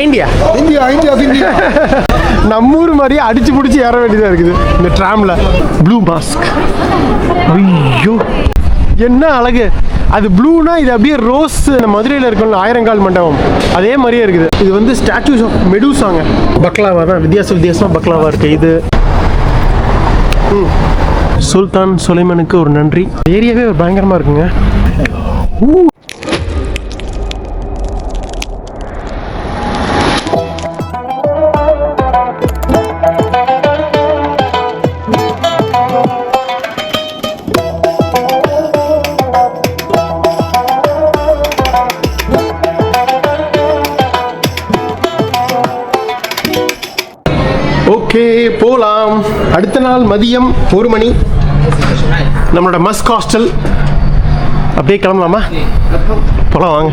India India India India. நம்ம ஊர் மாதிரியே அடிச்சு பிடிச்சி ஏற வேண்டியதாக இருக்குது இந்த ட்ராமில். ப்ளூ மாஸ்க், ஐயோ என்ன அழகு! அது ப்ளூனா இது அப்படியே ரோஸ். இந்த மதுரையில் இருக்கணும் ஆயிரங்கால் மண்டபம் அதே மாதிரியே இருக்குது. இது வந்து ஸ்டாச்சூஸ் ஆஃப் மெடூசாங்க. பக்லாவா தான் வித்தியாசமாக பக்லாவா இருக்குது. இது சுல்தான் சுலைமானுக்கு ஒரு நன்றி. ஏரியாவே ஒரு பயங்கரமாக இருக்குங்க. ஓகே போகலாம். அடுத்த நாள் மதியம் 1 மணி நம்மளோட மஸ்க் ஹாஸ்டல். அப்படியே கிளம்பலாமா? போகலாம் வாங்க.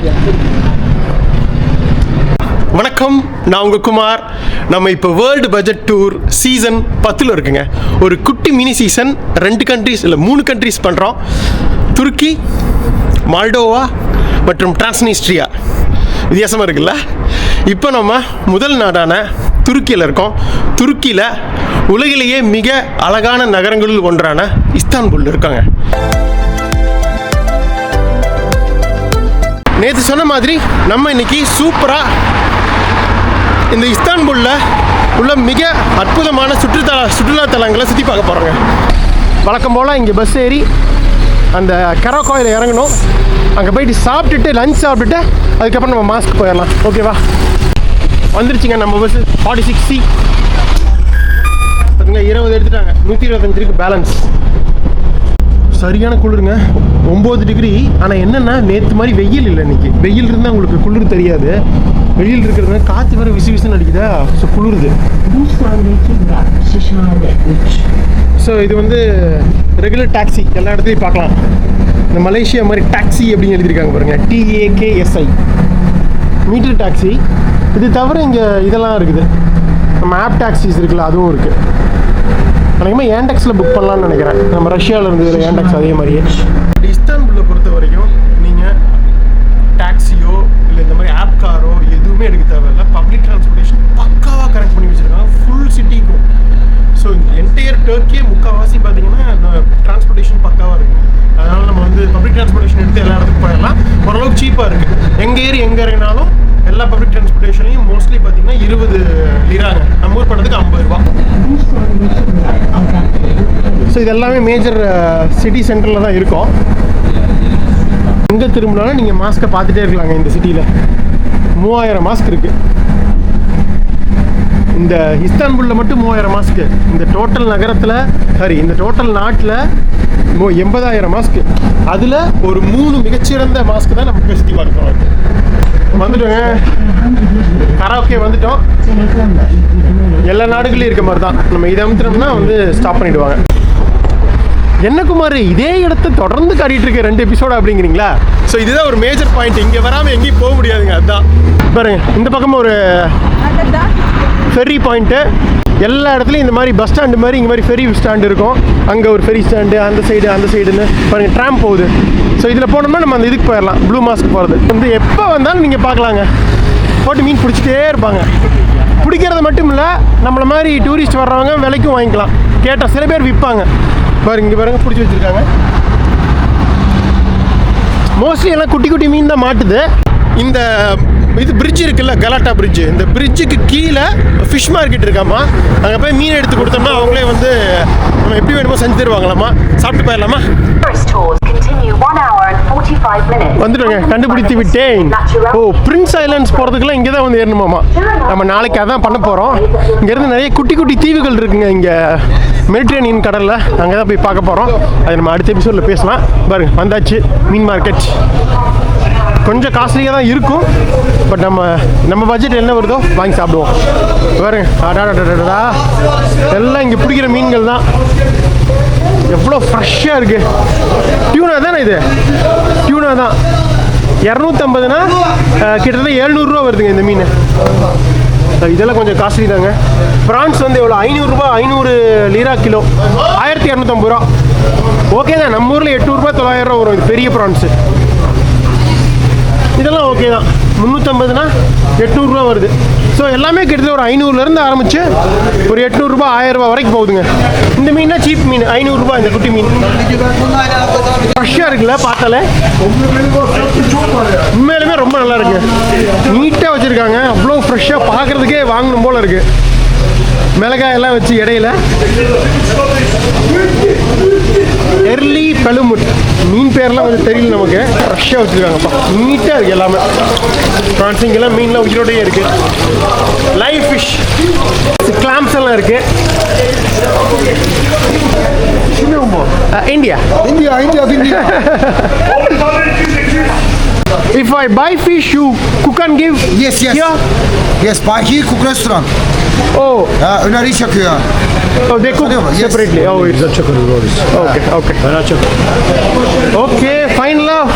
வணக்கம், நான் உங்கள் குமார். நம்ம இப்போ வேர்ல்டு பட்ஜெட் டூர் சீசன் 10 இருக்குங்க. ஒரு குட்டி மினி சீசன். 2 கண்ட்ரிஸ் இல்லை 3 கண்ட்ரிஸ் பண்ணுறோம். துருக்கி, மால்டோவா மற்றும் டிரான்ஸ்னிஸ்ட்ரியா. வித்தியாசமாக இருக்குல்ல? இப்போ நம்ம முதல் நாடான துருக்கியில் இருக்கோம். துருக்கியில் உலகிலேயே மிக அழகான நகரங்களில் ஒன்றான இஸ்தான்புல் இருக்காங்க. நேற்று சொன்ன மாதிரி நம்ம இன்னைக்கு சூப்பராக இந்த இஸ்தான்புல்ல உள்ள மிக அற்புதமான சுற்றுலா தலங்களை சுற்றி பார்க்க போகிறோங்க. வழக்கம் போல் இங்கே பஸ் ஏறி அந்த கரோக்கோயில் இறங்கணும். அங்கே போயிட்டு சாப்பிட்டுட்டு லஞ்ச் சாப்பிட்டுட்டு அதுக்கப்புறம் நம்ம மாஸ்க் போயிடலாம். ஓகேவா? வந்துருச்சுங்க நம்ம பஸ் 46C. பார்த்தீங்களா, 20 எடுத்துட்டாங்க. 125 இருக்கு பேலன்ஸ். சரியான குளிருங்க, 9 டிகிரி. ஆனால் என்னென்னா நேற்று மாதிரி வெயில் இல்லை. இன்னைக்கு வெயில் இருந்தால் உங்களுக்கு குளிர் தெரியாது. வெயில் இருக்கிறதுனால காற்று வேறு விசு விசுன்னு அடிக்குதா, ஸோ குளிருது. ஸோ இது வந்து ரெகுலர் டாக்ஸி. எல்லா இடத்துலையும் பார்க்கலாம். இந்த மலேசியா மாதிரி டாக்ஸி அப்படின்னு எழுதியிருக்காங்க பாருங்கள், TAKSI மீட்டர் டாக்ஸி. இது தவிர இங்கே இதெல்லாம் இருக்குது. நம்ம ஆப் டாக்ஸிஸ் இருக்குல்ல, அதுவும் இருக்குது. அநேகமாக ஏண்டெக்ஸில் புக் பண்ணலான்னு நினைக்கிறேன். நம்ம ரஷ்யாவில் இருந்தது ஏண்டெக்ஸ் அதே மாதிரியே. இஸ்தான்புல்லை பொறுத்த வரைக்கும் நீங்கள் டாக்ஸியோ இல்லை இந்த மாதிரி ஆப் காரோ எதுவுமே எடுக்க தேவையில்லை. பப்ளிக் டிரான்ஸ்போர்ட்டேஷன் பக்காவாக கனெக்ட் பண்ணி வச்சுருக்காங்க ஃபுல் சிட்டிக்கும். ஸோ என்டையர் டர்க்கியே முக்கால்வாசி பார்த்தீங்கன்னா டிரான்ஸ்போர்ட்டேஷன் பக்காவாக இருக்குது. அதனால் நம்ம வந்து பப்ளிக் டிரான்ஸ்போர்ட்டேஷன் எடுத்து எல்லா இடத்துக்கும் போயிடலாம். ஓரளவுக்கு சீப்பாக இருக்குது. எங்கே ஏறி எங்கே இறங்கினாலும் எல்லா பப்ளிக் டிரான்ஸ்போர்ட்டேஷன்லையும் மோஸ்ட்லி பார்த்தீங்கன்னா 20 லிராங்க. நம்ம ஊர் படத்துக்கு 50 ரூபா. ஸோ இது எல்லாமே மேஜர் சிட்டி சென்டரில் தான் இருக்கும். எங்கே திரும்பினாலும் நீங்கள் மாஸ்க்கை பார்த்துட்டே இருக்கலாங்க. இந்த சிட்டியில் 3000 மாஸ்க் இருக்குது. இந்த இஸ்தான்புல்ல மட்டும் 3000 மாஸ்க்கு. இந்த டோட்டல் நகரத்தில் இந்த டோட்டல் நாட்டில் 80,000 மாஸ்க்கு. அதில் ஒரு 3 மிகச்சிறந்த மாஸ்க் தான் நமக்கு சுற்றி பார்க்குறோம். வந்துட்டோங்க, கராோக்கே வந்துட்டோம். எல்லா நாடுகளையும் இருக்க மாதிரி தான். நம்ம இதை அமுத்தினோம்னா வந்து ஸ்டாப் பண்ணிவிடுவாங்க. என்ன குமார், இதே இடத்த தொடர்ந்து காட்டிகிட்டு இருக்க 2 எபிசோடு அப்படிங்கிறீங்களா? ஸோ இதுதான் ஒரு மேஜர் பாயிண்ட். இங்கே வராமல் எங்கேயும் போக முடியாதுங்க. அதுதான் பாருங்க, இந்த பக்கமாக ஒரு ஃபெர்ரி பாயிண்ட்டு. எல்லா இடத்துலையும் இந்த மாதிரி பஸ் ஸ்டாண்டு மாதிரி இங்கே மாதிரி ஃபெரி ஸ்டாண்டு இருக்கும். அங்கே ஒரு ஃபெரி ஸ்டாண்டு, அந்த சைடுன்னு பாருங்கள் ட்ராம் போகுது. ஸோ இதில் போனோம்னா நம்ம அந்த இதுக்கு போயிடலாம். ப்ளூ மாஸ்க் போகிறது வந்து எப்போ வந்தாலும் நீங்கள் பார்க்கலாங்க. போட்டு மீன் பிடிச்சிட்டே இருப்பாங்க. பிடிக்கிறது மட்டும் இல்லை, நம்மளை மாதிரி டூரிஸ்ட் வர்றவங்க விலைக்கும் வாங்கிக்கலாம். கேட்டால் சில பேர் விற்பாங்க. பாருங்க, இங்கே பாருங்க பிடிச்சி வச்சுருக்காங்க. மோஸ்ட்லி எல்லாம் குட்டி குட்டி மீன் தான் மாட்டுது. இந்த இது பிரிட்ஜ் இருக்குல்ல, கலாட்டா பிரிட்ஜு, இந்த பிரிட்ஜுக்கு கீழே ஃபிஷ் மார்க்கெட் இருக்காமா. அங்கே போய் மீன் எடுத்து கொடுத்தோம்னா அவங்களே வந்து நம்ம எப்படி வேணுமோ செஞ்சு தருவாங்களாமா. சாப்பிட்டு போயிடலாமா? வந்துடுங்க, கண்டுபிடித்து விட்டேன். ஓ, பிரின்ஸ் ஐலாண்ட்ஸ் போகிறதுக்குலாம் இங்கே தான் வந்து ஏறணுமாமா. நம்ம நாளைக்கு அதான் பண்ண போகிறோம். இங்கேருந்து நிறைய குட்டி குட்டி தீவுகள் இருக்குங்க இங்கே மெடிட்ரேனியன் கடலில். அங்கே தான் போய் பார்க்க போகிறோம். அது நம்ம அடுத்த எபிசோடில் பேசலாம். பாருங்க, வந்தாச்சு மீன் மார்க்கெட். கொஞ்சம் காஸ்ட்லியாக தான் இருக்கும். பட் நம்ம பட்ஜெட் என்ன வருதோ வாங்கி சாப்பிடுவோம். பாருங்க, அடாடா எல்லாம் இங்கே பிடிக்கிற மீன்கள் தான். எவ்வளோ ஃப்ரெஷ்ஷாக இருக்குது. டியூனா தானே இது? டியூனா தான். 250னா கிட்டத்தட்ட 700 ரூபா வருதுங்க இந்த மீன். இதெல்லாம் கொஞ்சம் காஸ்ட்லி தாங்க. ப்ரான்ஸ் வந்து எவ்வளோ? 500 ரூபா, 500 லீரா கிலோ, 1250 ரூபா. ஓகே தான். நம்ம ஊரில் 800 ரூபா 900 ரூபா வரும் இது பெரிய ப்ரான்ஸு. இதெல்லாம் ஓகே தான். 350னா 800 ரூபா வருது. ஸோ எல்லாமே கிட்டத்தட்ட ஒரு 500லேருந்து ஆரம்பிச்சு ஒரு 800 ரூபா 1000 ரூபா வரைக்கும் போகுதுங்க. இந்த மீன்னா சீப் மீன் 500 ரூபா இந்த குட்டி மீன். ஃப்ரெஷ்ஷாக இருக்குல்ல பார்த்தாலே, உண்மையிலுமே ரொம்ப நல்லா இருக்கு. நீட்டாக வச்சுருக்காங்க, அவ்வளோ ஃப்ரெஷ்ஷாக பார்க்குறதுக்கே வாங்கணும் போல் இருக்குது. மிளகாய் எல்லாம் வச்சு இடையில எர்லி பெலுமுட் மீன் பேர்லாம் கொஞ்சம் தெரியல நமக்கு. ஃப்ரெஷ்ஷாக வச்சுருக்காங்கப்பா, நீட்டாக இருக்குது எல்லாமே. ஃப்ரான்ஸிங்கெல்லாம் மீன்லாம் உயிரோடையே இருக்குது. லைவ் ஃபிஷ், கிளாம்ஸ் எல்லாம் இருக்குது. India. If I buy fish, you cook and give? Yes. Here? Yes, by here cook restaurant. Oh. Öneri çakıyor. Oh, they cook separately. Oh, it's a chocolate roll. Okay. Okay, fine love.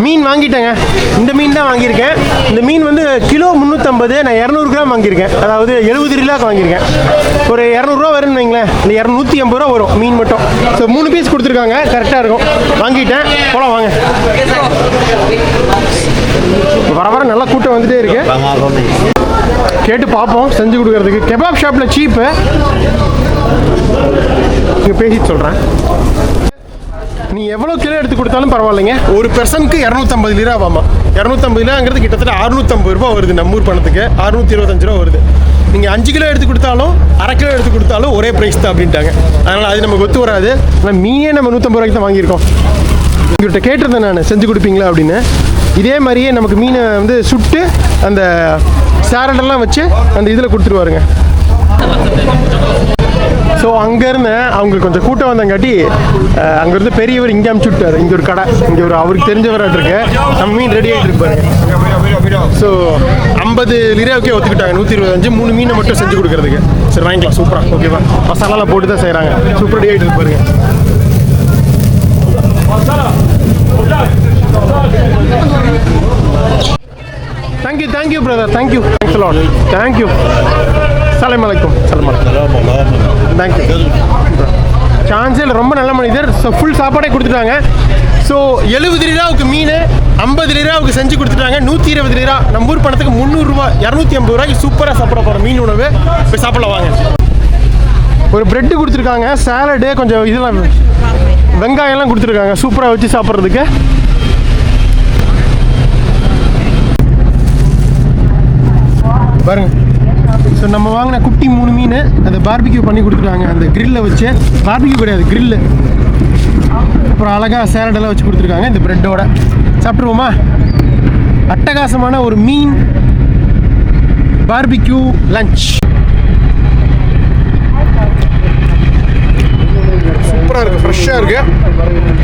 மீன் வாங்கிட்டேங்க. இந்த மீன் தான் வாங்கியிருக்கேன். இந்த மீன் வந்து kilo 350, நான் 200 gram வாங்கியிருக்கேன். அதாவது 70 ரூபாய்க்கு வாங்கியிருக்கேன். ஒரு 200 ரூபா வரும்னு வைங்களேன். இந்த 150 ரூபா வரும் மீன் மட்டும். ஸோ 3 பீஸ் கொடுத்துருக்காங்க, கரெக்டாக இருக்கும். வாங்கிட்டேன், போலாம் வாங்க. வர நல்லா கூட்டம் வந்துட்டே இருக்கு. கேட்டு பார்ப்போம் செஞ்சு கொடுக்கறதுக்கு. கெபாப் ஷாப்பில் சீப்பு, இங்கே பேசிட்டு சொல்கிறேன். நீ எவ்வளோ கிலோ எடுத்து கொடுத்தாலும் பரவாயில்லைங்க, ஒரு பெர்சனுக்கு 250 லிரா ஆமாம். 250 லிராங்கிறது கிட்டத்தட்ட 650 ரூபா வருது நம்ம ஊர் பணத்துக்கு. 625 ரூபா வருது. நீங்கள் 5 கிலோ எடுத்து கொடுத்தாலும் 1/2 கிலோ எடுத்து கொடுத்தாலும் ஒரே ப்ரைஸ் தான் அப்படின்ட்டாங்க. அதனால் அது நமக்கு ஒத்து வராது. ஆனால் மீனே நம்ம 150 ரூபாய்க்கு தான் வாங்கியிருக்கோம். இவர்கிட்ட கேட்டிருந்தேன் நான், செஞ்சு கொடுப்பீங்களா அப்படின்னு. இதே மாதிரியே நமக்கு மீனை வந்து சுட்டு அந்த சாலடெல்லாம் வச்சு அந்த இதில் கொடுத்துருவாருங்க. ஸோ அங்கேருந்து அவங்களுக்கு கொஞ்சம் கூட்டம் வந்தங்காட்டி அங்கேருந்து பெரியவர் இங்கே அமுச்சு விட்டார். இங்கே ஒரு கடை, இங்கே ஒரு அவருக்கு தெரிஞ்சவராக இருக்கு. நம்ம மீன் ரெடி ஆகிட்டு இருப்பாரு. ஸோ 50 லிராவுக்கே ஒத்துக்கிட்டாங்க. 125 3 மீனை மட்டும் செஞ்சு கொடுக்குறதுக்கு. சரி வாங்கிக்கலாம், சூப்பராக ஓகேவா. மசாலாலாம் போட்டு தான் செய்கிறாங்க. சூப்பர் ரெடி ஆகிட்டு இருப்பாருங்க. Thank you brother, thank you, thanks a lot, thank you. Salam alaikum. Thank you. சான்ஸில் ரொம்ப நல்ல மனிதர். ஸோ ஃபுல் சாப்பாடே கொடுத்துட்டாங்க. ஸோ 70 லிராவுக்கு மீன், 50 லிராவுக்கு செஞ்சு கொடுத்துட்டாங்க. 120 லிரா நம்ம ஊர் பணத்துக்கு 300 ரூபா, 250 ரூபாய்க்கு சூப்பராக சாப்பிட போகிறோம் மீன் உணவு. போய் சாப்பிடலாம் வாங்க. ஒரு பிரெட்டு கொடுத்துருக்காங்க, சாலடு, கொஞ்சம் இதெல்லாம் வெங்காயம்லாம் கொடுத்துருக்காங்க சூப்பராக வச்சு சாப்பிட்றதுக்கு. பாருங்க. ஸோ நம்ம வாங்கின குட்டி 3 மீன் அதை பார்பிக்யூ பண்ணி கொடுத்துருக்காங்க. அந்த கிரில்லை வச்சு, பார்பிக்யூ கிடையாது கிரில்லு. அப்புறம் அழகாக சேலடெல்லாம் வச்சு கொடுத்துருக்காங்க இந்த ப்ரெட்டோட. சாப்பிட்ருவோமா? அட்டகாசமான ஒரு மீன் பார்பிக்யூ லஞ்ச். சூப்பராக இருக்குது, ஃப்ரெஷ்ஷாக இருக்குது,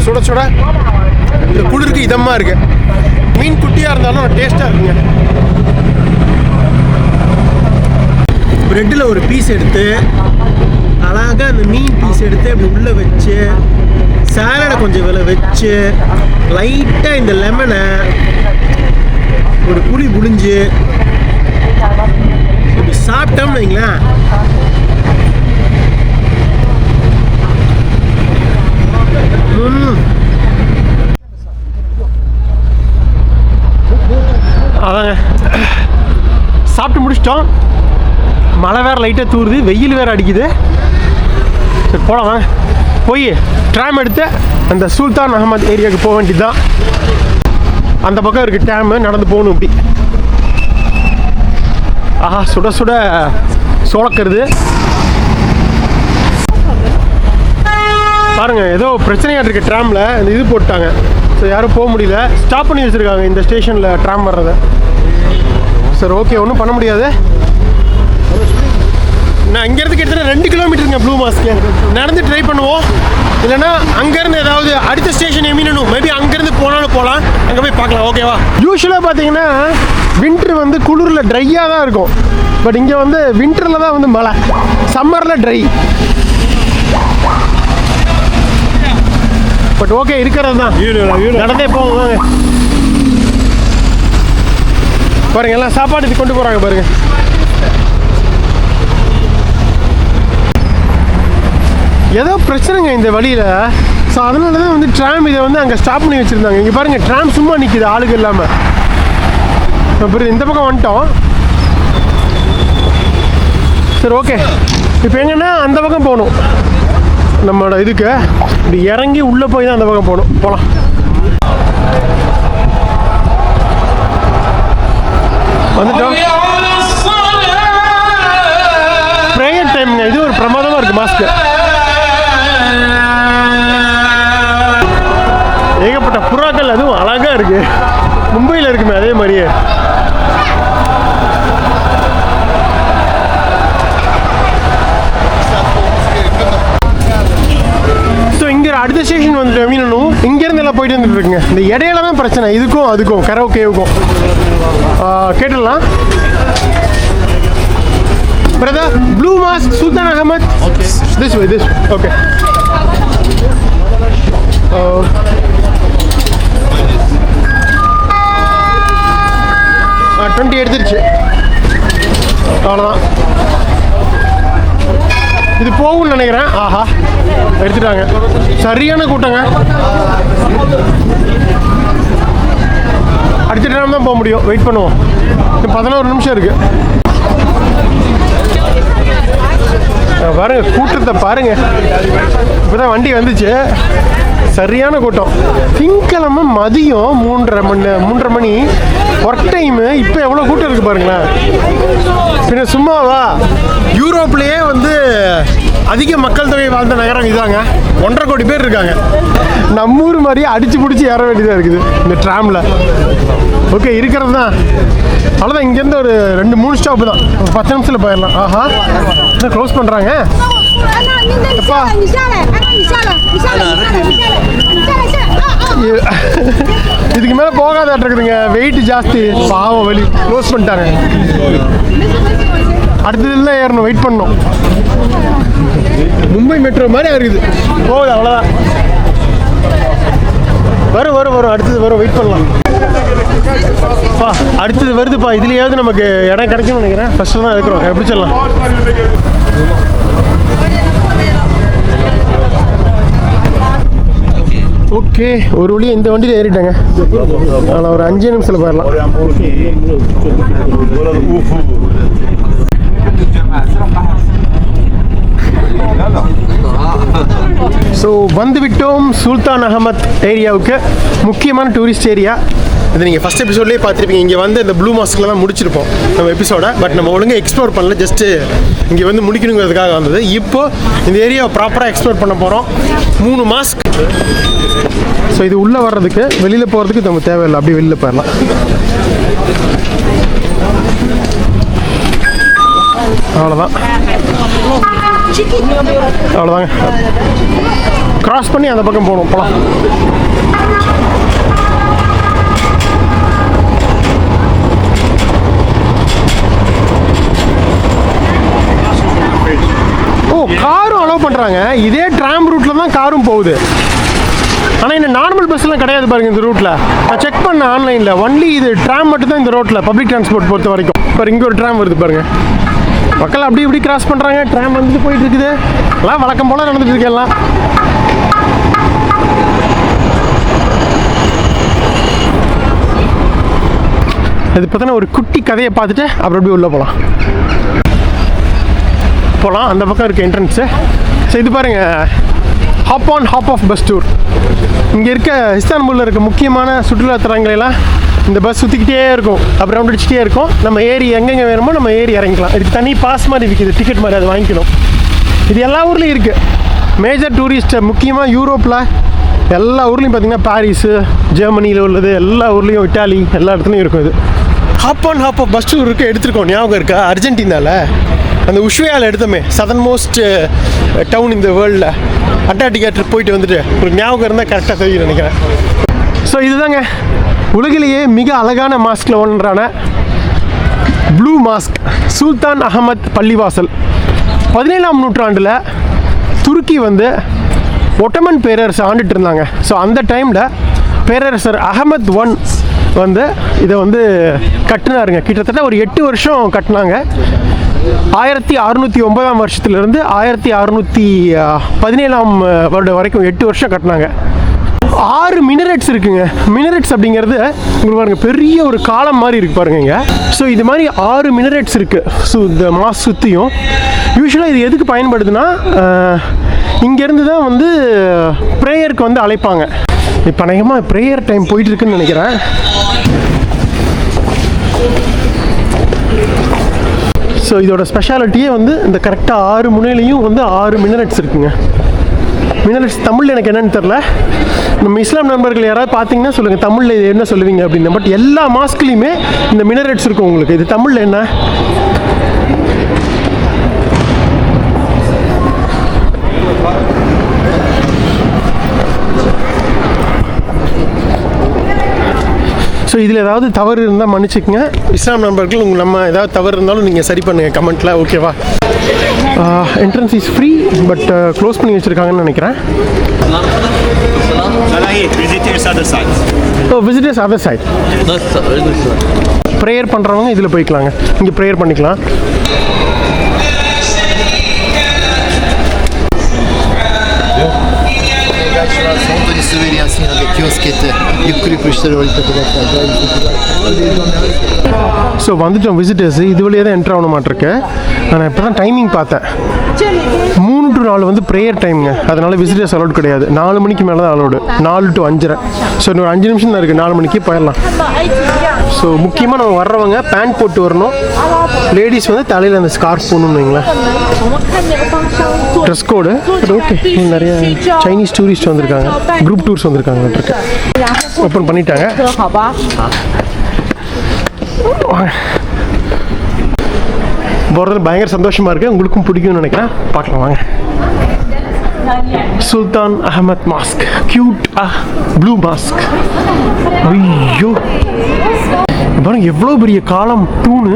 சுட சுட. இந்த குளிருக்கு இதமாக இருக்குது. மீன் குட்டியாக இருந்தாலும் டேஸ்ட்டாக இருக்குங்க. ப்ரெட்டில் ஒரு பீஸ் எடுத்து அழகாக அந்த மீன் பீஸ் எடுத்து அப்படி உள்ளே வச்சு சாலடை கொஞ்சம் விலை வச்சு லைட்டாக இந்த லெமனை ஒரு புளி புளிஞ்சு இப்படி சாப்பிட்டோம்னு வைங்களேன், அதாங்க சாப்பிட்டு முடிச்சிட்டோம். மழை வேறு லைட்டாக தூருது, வெயில் வேறு அடிக்குது. சரி போகலாம் வாங்க. போய் ட்ராம் எடுத்து அந்த சுல்தான் அகமது ஏரியாவுக்கு போக வேண்டியது தான். அந்த பக்கம் இருக்குது டேமு, நடந்து போகணும். இப்படி ஆஹா சுட சுட சோளக்கிறது பாருங்கள். ஏதோ பிரச்சனையாக இருக்குது ட்ராமில், இந்த இது போட்டாங்க. ஸோ யாரும் போக முடியல, ஸ்டாப் பண்ணி வச்சுருக்காங்க இந்த ஸ்டேஷனில் ட்ராம் வர்றதை. சரி ஓகே, ஒன்றும் பண்ண முடியாது. நான் இங்கேருந்து கிட்டத்தட்ட 2 கிலோமீட்டருங்க ப்ளூ மாஸ்க்கு. நடந்து ட்ரை பண்ணுவோம், இல்லைன்னா அங்கேருந்து ஏதாவது அடுத்த ஸ்டேஷன் எமீனனும் மேபி அங்கேருந்து போனாலும் போகலாம். அங்கே போய் பார்க்கலாம் ஓகேவா. யூஸ்வலாக பார்த்தீங்கன்னா வின்டர் வந்து குளிரில் ட்ரையாக தான் இருக்கும். பட் இங்கே வந்து வின்டரில் தான் வந்து மழை, சம்மரில் ட்ரை. பட் ஓகே, இருக்கிறது தான், நடந்தே போவாங்க. பாருங்கள் எல்லாம் சாப்பாடு கொண்டு போகிறாங்க பாருங்கள். ஏதோ பிரச்சனைங்க இந்த வழியில். ஸோ அதனால தான் வந்து ட்ராம் இதை வந்து அங்கே ஸ்டாப் பண்ணி வச்சுருந்தாங்க. இங்கே பாருங்கள் ட்ராம் சும்மா நிற்கிது ஆளுங்க இல்லாமல். அப்புறம் இந்த பக்கம் வந்துட்டோம். சரி, ஓகே. இப்போ எங்கன்னா அந்த பக்கம் போகணும். நம்மளோட இதுக்கு இப்படி இறங்கி உள்ளே போய் தான் அந்த பக்கம் போகலாம். வந்துட்டோம். ப்ரேயர் டைம்ங்க. இது ஒரு பிரமாதமாக இருக்குது மாஸ்க்கு. ஏகப்பட்ட புறாக்கள், அதுவும் அழகாக இருக்குது. மும்பையில் இருக்குமே அதே மாதிரியே. ஸோ இங்கே அடுத்த ஸ்டேஷன் வந்துட்டு மீனனும் இங்கேருந்து எல்லாம் போயிட்டு வந்துட்டு இருக்குங்க. இந்த இடையில தான் பிரச்சனை, இதுக்கும் அதுக்கும் கரோகேவுக்கும். கேட்டுடலாம். Brother, Blue Mosque, Sultan Ahmad. Okay. This way. Okay. 20 எடுத்துருச்சு. அவ்வளோதான். இது போகும்னு நினைக்கிறேன். ஆஹா, எடுத்துட்டாங்க. சரியான கூட்டங்க. அடுத்த டைம் தான் போக முடியும். வெயிட் பண்ணுவோம். 11 நிமிஷம் இருக்கு. பாருங்க கூட்டத்தை பாருங்க. இப்போதான் வண்டி வந்துச்சு. சரியான கூட்டம். திங்கக்கிழமை மதியம் 3:30 மணி ஒர்க் டைமு. இப்போ எவ்வளோ கூட்டம் இருக்குது பாருங்களேன். பின்ன சும்மாவா? யூரோப்லேயே வந்து அதிக மக்கள் தொகை வாழ்ந்த நகரம் இதாங்க. 1.5 கோடி பேர் இருக்காங்க. நம்ம ஊர் மாதிரியே அடிச்சு பிடிச்சி ஏற வேண்டியதாக இருக்குது இந்த ட்ராமில். ஓகே, இருக்கிறது தான். அவ்வளோதான். இங்கேருந்து ஒரு 2-3 ஸ்டாப்பு தான். 10 நிமிஷத்தில் போயிடலாம். ஆஹா, என்ன க்ளோஸ் பண்ணுறாங்க. இதுக்கு மேலே போகாதாட்டுருக்குதுங்க. வெயிட் ஜாஸ்தி. பாவம், வலி. க்ளோஸ் பண்ணிட்டாங்க. அடுத்ததுல ஏறணும். வெயிட் பண்ணணும். மும்பை மெட்ரோ மாதிரி இருக்குது. போகுது, அவ்வளோதான். வரும். அடுத்தது வரும். வெயிட் பண்ணலாம். அடுத்தது வருதுப்பா. இதுலையாவது நமக்கு இடம் கிடைக்கும்னு நினைக்கிறேன். ஃபர்ஸ்ட் தான் இருக்கிறோம். எப்படி சொல்லலாம். ஓகே, ஒரு வழியாக இந்த வண்டியில் ஏறிட்டாங்க. நான் ஒரு 5 நிமிஷத்தில் போயிடலாம். ஸோ வந்துவிட்டோம் சுல்தான் அகமத் ஏரியாவுக்கு. முக்கியமான டூரிஸ்ட் ஏரியா இது. நீங்கள் ஃபஸ்ட் எபிசோட்லேயே பார்த்துருப்பீங்க. இங்கே வந்து இந்த ப்ளூ மாஸ்கில் தான் முடிச்சிருப்போம் நம்ம எபிசோட. பட் நம்ம ஒழுங்காக எக்ஸ்ப்ளோர் பண்ணல. ஜஸ்ட்டு இங்கே வந்து முடிக்கணுங்கிறதுக்காக வந்தது. இப்போது இந்த ஏரியாவை ப்ராப்பராக எக்ஸ்ப்ளோர் பண்ண போகிறோம். 3 மாஸ்க். ஸோ இது உள்ளே வர்றதுக்கு, வெளியில் போகிறதுக்கு நம்ம தேவையில்லை. அப்படியே வெளியில் போயிடலாம். அவ்வளோதாங்க. கிராஸ் பண்ணி அந்த பக்கம் போகணும். போகலாம். காரும் அலோவ் பண்ணுறாங்க. இதே ட்ராம் ரூட்டில் தான் காரும் போகுது. ஆனால் இந்த நார்மல் பஸ்லாம் கிடையாது பாருங்க இந்த ரூட்டில். நான் செக் பண்ணேன் ஆன்லைனில். ஒன்லி இது ட்ராம் மட்டும் தான் இந்த ரோட்டில், பப்ளிக் டிரான்ஸ்போர்ட் பொறுத்த வரைக்கும். இப்போ இங்கே ஒரு ட்ராம் வருது பாருங்க. மக்கள் அப்படி இப்படி கிராஸ் பண்ணுறாங்க. ட்ராம் வந்துட்டு போயிட்டு இருக்குது. எல்லாம் வழக்கம் போல் நடந்துட்டு இருக்கு எல்லாம். இது பார்த்தோன்னா ஒரு குட்டி கதையை பார்த்துட்டு அப்புறம் அப்படியே உள்ளே போகலாம். அந்த பக்கம் இருக்குது என்ட்ரன்ஸு. ஸோ இது பாருங்கள், hop on hop off bus tour. இங்கே இருக்க இஸ்தான்புல்லில் இருக்க முக்கியமான சுற்றுலாத்தலங்களெல்லாம் இந்த பஸ் சுற்றிக்கிட்டே இருக்கும். அப்புறம் ரவுண்ட் அடிச்சுட்டே இருக்கும். நம்ம ஏறி எங்கெங்கே வேணுமோ நம்ம ஏறி இறங்கிக்கலாம். இதுக்கு தனி பாஸ் மாதிரி விற்கிது, டிக்கெட் மாதிரி. அது வாங்கிக்கணும். இது எல்லா ஊர்லேயும் இருக்குது. மேஜர் டூரிஸ்ட்டு முக்கியமாக யூரோப்பில் எல்லா ஊர்லேயும் பார்த்திங்கன்னா பாரிஸு, ஜெர்மனியில் உள்ளது, எல்லா ஊர்லேயும், இட்டாலி, எல்லா இடத்துலையும் இருக்கும். இது hop on hop off bus tour இருக்குது. எடுத்துருக்கோம். ஞாபகம் இருக்கா? அர்ஜென்டினாவில் அந்த உஷ்வேயாவில் எடுத்தோமே, சதர்ன் மோஸ்ட் டவுன் இந்த வேர்ல்டில். அண்டார்டிகா ட்ரிப் போயிட்டு வந்துட்டு உங்களுக்கு ஞாபகம் இருந்தால் கரெக்டாக தெரியும் நினைக்கிறேன். ஸோ இதுதாங்க உலகிலேயே மிக அழகான மாஸ்கில் ஒன்றான ப்ளூ மாஸ்க், சுல்தான் அகமத் பள்ளிவாசல். 17ஆம் நூற்றாண்டில் துருக்கி வந்து ஒட்டமன் பேரரசு ஆண்டுட்டு இருந்தாங்க. ஸோ அந்த டைமில் பேரரசர் அகமத் I வந்து இதை வந்து கட்டினாருங்க. கிட்டத்தட்ட ஒரு 8 வருஷம் கட்டினாங்க. 1609ஆம் வருஷத்துலேருந்து 1617ஆம் வருடம் வரைக்கும் 8 வருஷம் கட்டினாங்க. 6 மினரேட்ஸ் இருக்குங்க. மினரேட்ஸ் அப்படிங்கிறது உங்களுக்கு பாருங்க பெரிய ஒரு காலம் மாதிரி இருக்கு பாருங்க. ஸோ இது மாதிரி 6 மினரேட்ஸ் இருக்கு. ஸோ இந்த மாஸ் சுற்றியும் யூஸ்வலாக இது எதுக்கு பயன்படுதுன்னா இங்கேருந்து தான் வந்து ப்ரேயருக்கு வந்து அழைப்பாங்க. இப்போ அநேகமாக ப்ரேயர் டைம் போயிட்டு இருக்குன்னு நினைக்கிறேன். ஸோ இதோட ஸ்பெஷாலிட்டியே வந்து இந்த கரெக்டாக 6 முனையிலையும் வந்து 6 மினரேட்ஸ் இருக்குங்க. மினரேட்ஸ் தமிழில் எனக்கு என்னன்னு தெரில. நம்ம இஸ்லாம் நண்பர்கள் யாராவது பார்த்தீங்கன்னா சொல்லுங்கள் தமிழில் இது என்ன சொல்லுவீங்க அப்படின்னு. பட் எல்லா மாஸ்க்லேயுமே இந்த மினரேட்ஸ் இருக்கும் உங்களுக்கு. இது தமிழில் என்ன? ஸோ இதில் ஏதாவது தவறு இருந்தால் மன்னிச்சுக்கங்க இஸ்லாம் நண்பர்கள். நம்ம ஏதாவது தவறு இருந்தாலும் நீங்கள் சரி பண்ணுங்கள் கமெண்ட்டில், ஓகேவா? Entrance is free, but close பண்ணி வச்சுருக்காங்கன்னு நினைக்கிறேன். Visitors other side. ஓ, விசிட்டர்ஸ் அதர் சைட். ப்ரேயர் பண்ணுறவங்க இதில் போய்க்கலாங்க. இங்கே ப்ரேயர் பண்ணிக்கலாம். ஸோ வந்துட்டோம் விசிட்டர்ஸ். இது வழியாக தான் என்ட்ரு ஆகணும் மாட்டிருக்கு. நான் இப்போ தான் டைமிங் பார்த்தேன். 3 to 4 வந்து ப்ரேயர் டைமுங்க. அதனால் விசிட்டர்ஸ் அலோட் கிடையாது. 4 மணிக்கு மேலே தான் அலோடு. 4 to 5:30. ஸோ இன்னொரு 5 நிமிஷம் தான் இருக்குது. 4 மணிக்கு போயிடலாம். ஸோ முக்கியமாக நம்ம வர்றவங்க பேண்ட் போட்டு வரணும். லேடிஸ் வந்து தலையில் அந்த ஸ்கார்ஃப் போடணும்னு வைங்களேன். Dress code. பட் ஓகே, நிறைய சைனீஸ் டூரிஸ்ட் வந்திருக்காங்க. குரூப் டூர்ஸ் வந்திருக்காங்க. ஓப்பன் பண்ணிட்டாங்க. போகிறது பயங்கர சந்தோஷமாக இருக்குது. உங்களுக்கும் பிடிக்கும்னு நினைக்கிறேன். பார்க்கலாம் வாங்க. Sultan Ahmed Mosque, cute Blue Mosque. ஐயோ பாருங்க எவ்வளோ பெரிய காலம் தூணு.